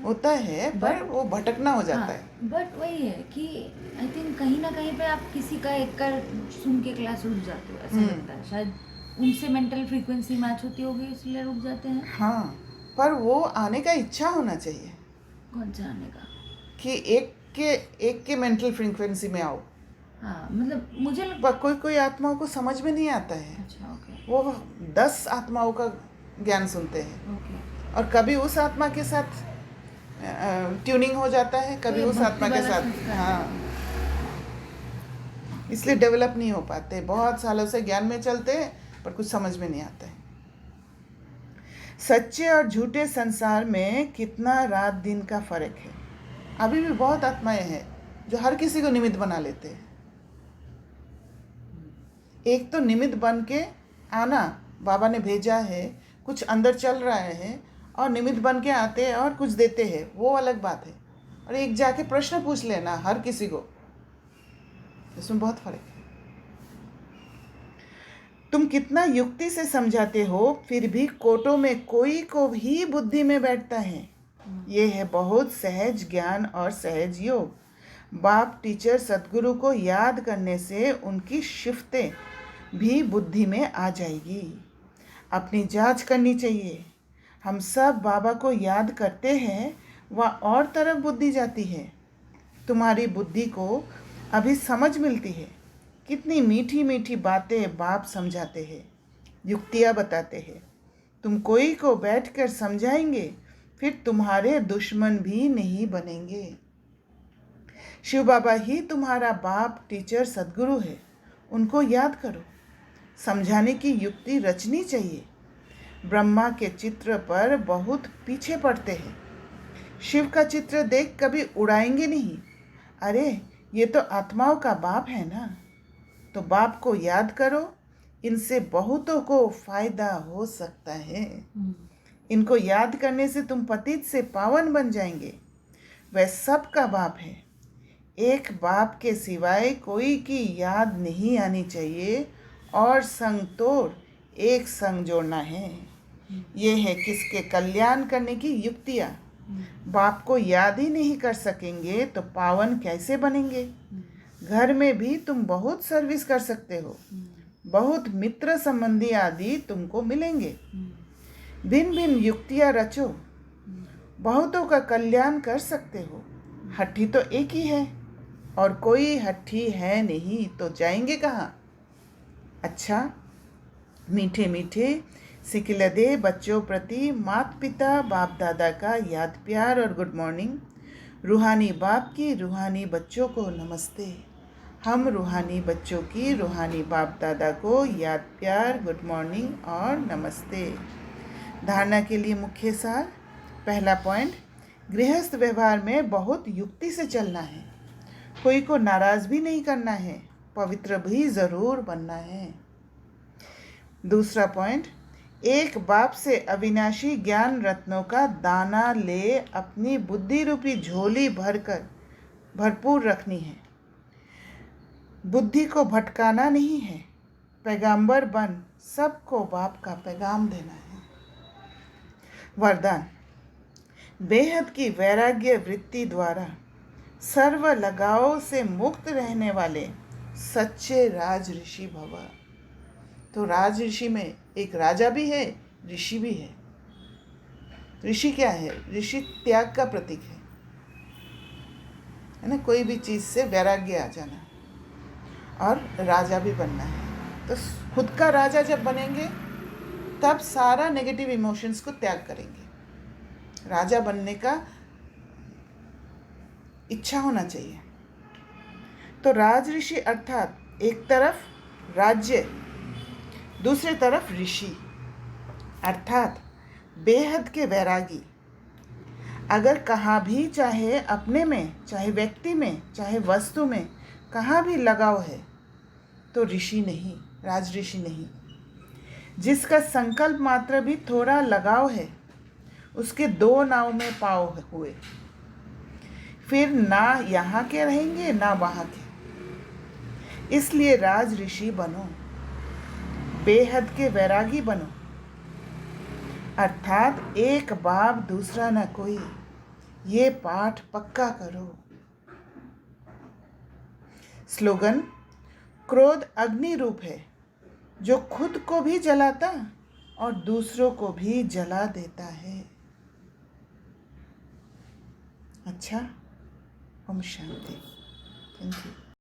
होता है, पर वो भटकना हो जाता हाँ, है। बट वही है कि आई थिंक कहीं ना कहीं पे आप किसी का एक का सुन के क्लास रुक जाते हो, ऐसा लगता है शायद उनसे मेंटल फ्रीक्वेंसी मैच होती होगी इसलिए रुक जाते हैं। हाँ, पर वो आने का इच्छा होना चाहिए कौन सा आने का? कि एक के मेंटल फ्रीक्वेंसी में आओ। हाँ, मतलब मुझे पर कोई कोई आत्माओं को समझ में नहीं आता है, अच्छा, ओके वो 10 आत्माओं का ज्ञान सुनते हैं, ओके। और कभी उस आत्मा के साथ ट्यूनिंग हो जाता है, कभी ये उस भक्ति आत्मा के वाला साथ। संस्कार है। हाँ, इसलिए डेवलप नहीं हो पाते, बहुत सालों से ज्ञान में चलते हैं पर कुछ समझ में नहीं आता है। सच्चे और झूठे संसार में कितना रात दिन का फर्क है। अभी भी बहुत आत्माएं हैं जो हर किसी को निमित्त बना लेते हैं। एक तो निमित्त बन के आना, बाबा ने भेजा है, कुछ अंदर चल रहा है और निमित्त बन के आते हैं और कुछ देते हैं, वो अलग बात है। और एक जाके प्रश्न पूछ लेना हर किसी को, इसमें बहुत फर्क है। तुम कितना युक्ति से समझाते हो, फिर भी कोटों में कोई को भी बुद्धि में बैठता है। ये है बहुत सहज ज्ञान और सहज योग। बाप टीचर सद्गुरु को याद करने से उनकी शिफ्तें भी बुद्धि में आ जाएगी। अपनी जांच करनी चाहिए। हम सब बाबा को याद करते हैं, वह और तरफ बुद्धि जाती है। तुम्हारी बुद्धि को अभी समझ मिलती है। कितनी मीठी मीठी बातें बाप समझाते हैं, युक्तियाँ बताते हैं। तुम कोई को बैठकर समझाएंगे, फिर तुम्हारे दुश्मन भी नहीं बनेंगे। शिव बाबा ही तुम्हारा बाप टीचर सद्गुरु है, उनको याद करो। समझाने की युक्ति रचनी चाहिए। ब्रह्मा के चित्र पर बहुत पीछे पड़ते हैं। शिव का चित्र देख कभी उड़ाएंगे नहीं। अरे ये तो आत्माओं का बाप है ना, तो बाप को याद करो। इनसे बहुतों को फायदा हो सकता है। इनको याद करने से तुम पतित से पावन बन जाएंगे। वह सबका बाप है। एक बाप के सिवाय कोई की याद नहीं आनी चाहिए, और संग तोड़ एक संग जोड़ना है। ये है किसके कल्याण करने की युक्तियाँ। बाप को याद ही नहीं कर सकेंगे तो पावन कैसे बनेंगे। घर में भी तुम बहुत सर्विस कर सकते हो। बहुत मित्र संबंधी आदि तुमको मिलेंगे। भिन्न भिन्न युक्तियाँ रचो, बहुतों का कल्याण कर सकते हो। हट्टी तो एक ही है, और कोई हट्टी है नहीं, तो जाएंगे कहाँ। अच्छा, मीठे मीठे सिकिलदे बच्चों प्रति माता पिता बाप दादा का याद प्यार और गुड मॉर्निंग। रूहानी बाप की रूहानी बच्चों को नमस्ते। हम रूहानी बच्चों की रूहानी बाप दादा को याद प्यार गुड मॉर्निंग और नमस्ते। धारणा के लिए मुख्य सार। पहला पॉइंट, गृहस्थ व्यवहार में बहुत युक्ति से चलना है। कोई को नाराज भी नहीं करना है, पवित्र भी ज़रूर बनना है। दूसरा पॉइंट, एक बाप से अविनाशी ज्ञान रत्नों का दाना ले अपनी बुद्धि रूपी झोली भरपूर रखनी है। बुद्धि को भटकाना नहीं है। पैगांबर बन सबको बाप का पैगाम देना है। वरदान, बेहद की वैराग्य वृत्ति द्वारा सर्व लगाव से मुक्त रहने वाले सच्चे राज ऋषि भव। तो राज ऋषि में एक राजा भी है, ऋषि भी है। ऋषि क्या है? ऋषि त्याग का प्रतीक है ना। कोई भी चीज़ से वैराग्य आ जाना, और राजा भी बनना है। तो खुद का राजा जब बनेंगे तब सारा नेगेटिव इमोशंस को त्याग करेंगे। राजा बनने का इच्छा होना चाहिए। तो राज ऋषि अर्थात एक तरफ राज्य, दूसरी तरफ ऋषि अर्थात बेहद के वैरागी। अगर कहाँ भी, चाहे अपने में, चाहे व्यक्ति में, चाहे वस्तु में, कहाँ भी लगाव है तो ऋषि नहीं, राज ऋषि नहीं। जिसका संकल्प मात्र भी थोड़ा लगाव है, उसके दो नाव में पाँव हुए, फिर ना यहाँ के रहेंगे ना वहाँ के। इसलिए राज ऋषि बनो। बेहद के वैरागी बनो, अर्थात एक बाप दूसरा न कोई, ये पाठ पक्का करो। स्लोगन: क्रोध अग्नि रूप है जो खुद को भी जलाता और दूसरों को भी जला देता है। अच्छा, ओम शांति। Thank you.